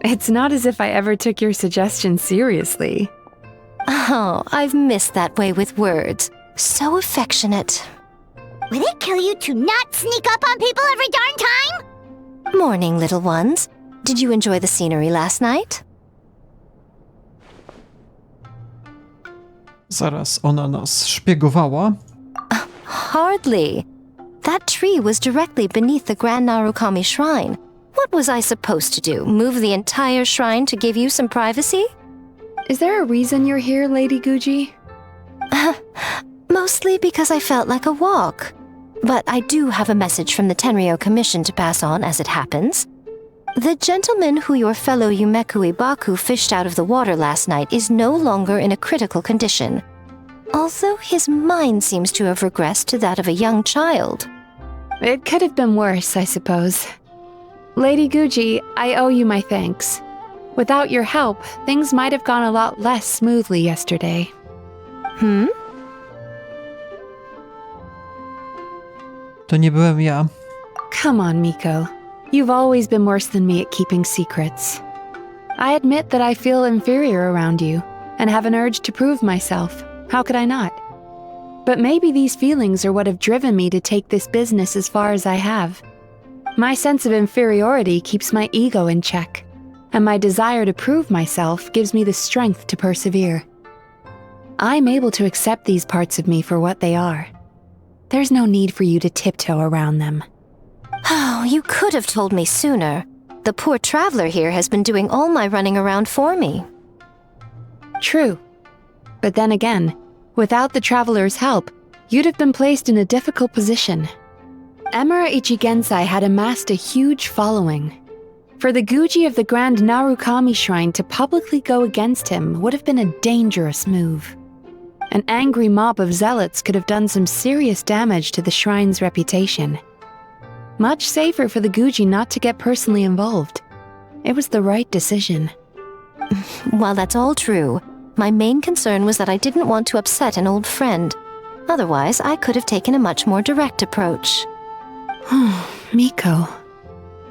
It's not as if I ever took your suggestion seriously. Oh, I've missed that way with words. So affectionate. Would it kill you to not sneak up on people every darn time? Morning, little ones. Did you enjoy the scenery last night? Zaraz, ona nas szpiegowała? Hardly. That tree was directly beneath the Grand Narukami Shrine. What was I supposed to do? Move the entire shrine to give you some privacy? Is there a reason you're here, Lady Guji? Mostly because I felt like a walk. But I do have a message from the Tenryo Commission to pass on as it happens. The gentleman who your fellow Yumeku Ibaku fished out of the water last night is no longer in a critical condition. Although his mind seems to have regressed to that of a young child. It could have been worse, I suppose. Lady Guji, I owe you my thanks. Without your help, things might have gone a lot less smoothly yesterday. To nie byłem ja. Come on, Miko. You've always been worse than me at keeping secrets. I admit that I feel inferior around you, and have an urge to prove myself. How could I not? But maybe these feelings are what have driven me to take this business as far as I have. My sense of inferiority keeps my ego in check, and my desire to prove myself gives me the strength to persevere. I'm able to accept these parts of me for what they are. There's no need for you to tiptoe around them. Oh, you could have told me sooner. The poor traveler here has been doing all my running around for me. True. But then again, without the traveler's help, you'd have been placed in a difficult position. Emura Ichigensai had amassed a huge following. For the Guji of the Grand Narukami Shrine to publicly go against him would have been a dangerous move. An angry mob of zealots could have done some serious damage to the shrine's reputation. Much safer for the Guji not to get personally involved. It was the right decision. While that's all true, my main concern was that I didn't want to upset an old friend. Otherwise, I could have taken a much more direct approach. Miko.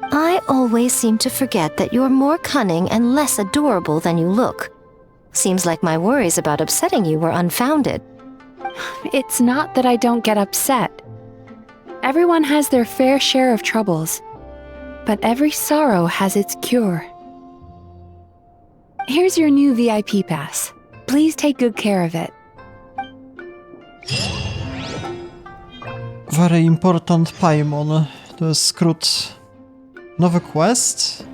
I always seem to forget that you're more cunning and less adorable than you look. Seems like my worries about upsetting you were unfounded. It's not that I don't get upset. Everyone has their fair share of troubles, but every sorrow has its cure. Here's your new VIP pass. Please take good care of it. Very important Paimon. To jest skrót. Nowy quest?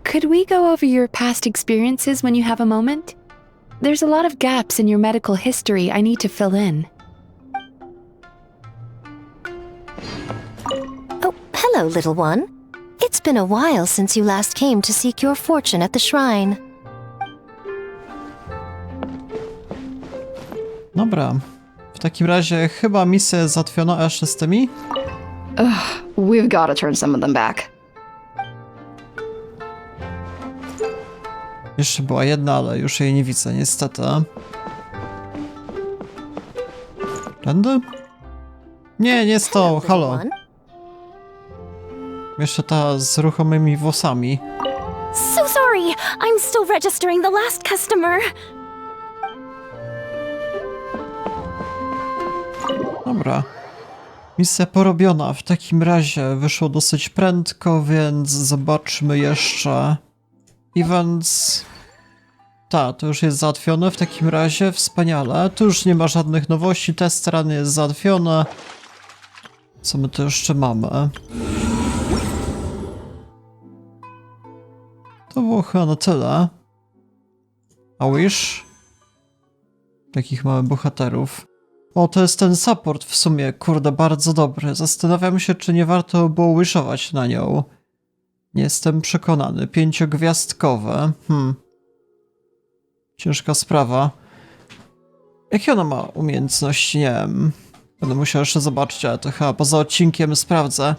Could we go over your past experiences when you have a moment? There's a lot of gaps in your medical history I need to fill in. Oh, hello, little one. It's been a while since you last came to seek your fortune at the shrine. Dobra. W takim razie chyba misja jest załatwiona, a jeszcze z tymi? We've got to turn some of them back. Jeszcze była jedna, ale już jej nie widzę, niestety. Tędy? Nie, nie z tą, halo. Jeszcze ta z ruchomymi włosami. So sorry, I'm still registering the last customer. Dobra. Misja porobiona. W takim razie wyszło dosyć prędko, więc zobaczmy jeszcze. Events. To już jest załatwione w takim razie. Wspaniale. Tu już nie ma żadnych nowości. Test rany jest załatwiony. Co my tu jeszcze mamy? To było chyba na tyle. A wish? Takich mamy bohaterów. O, to jest ten support w sumie, kurde, bardzo dobry. Zastanawiam się, czy nie warto było wishować na nią. Nie jestem przekonany. 5-gwiazdkowe. Ciężka sprawa. Jakie ona ma umiejętności? Nie wiem. Będę musiał jeszcze zobaczyć, ale to chyba poza odcinkiem sprawdzę.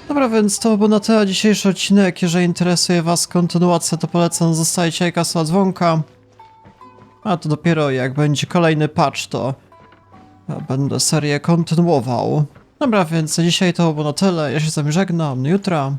Dobra, więc to był na tyle dzisiejszy odcinek. Jeżeli interesuje was kontynuacja, to polecam zostawić lajka, suba, dzwonka. A to dopiero jak będzie kolejny patch, to będę serię kontynuował. Dobra, więc dzisiaj to było na tyle. Ja się z wami żegnam. Do jutra.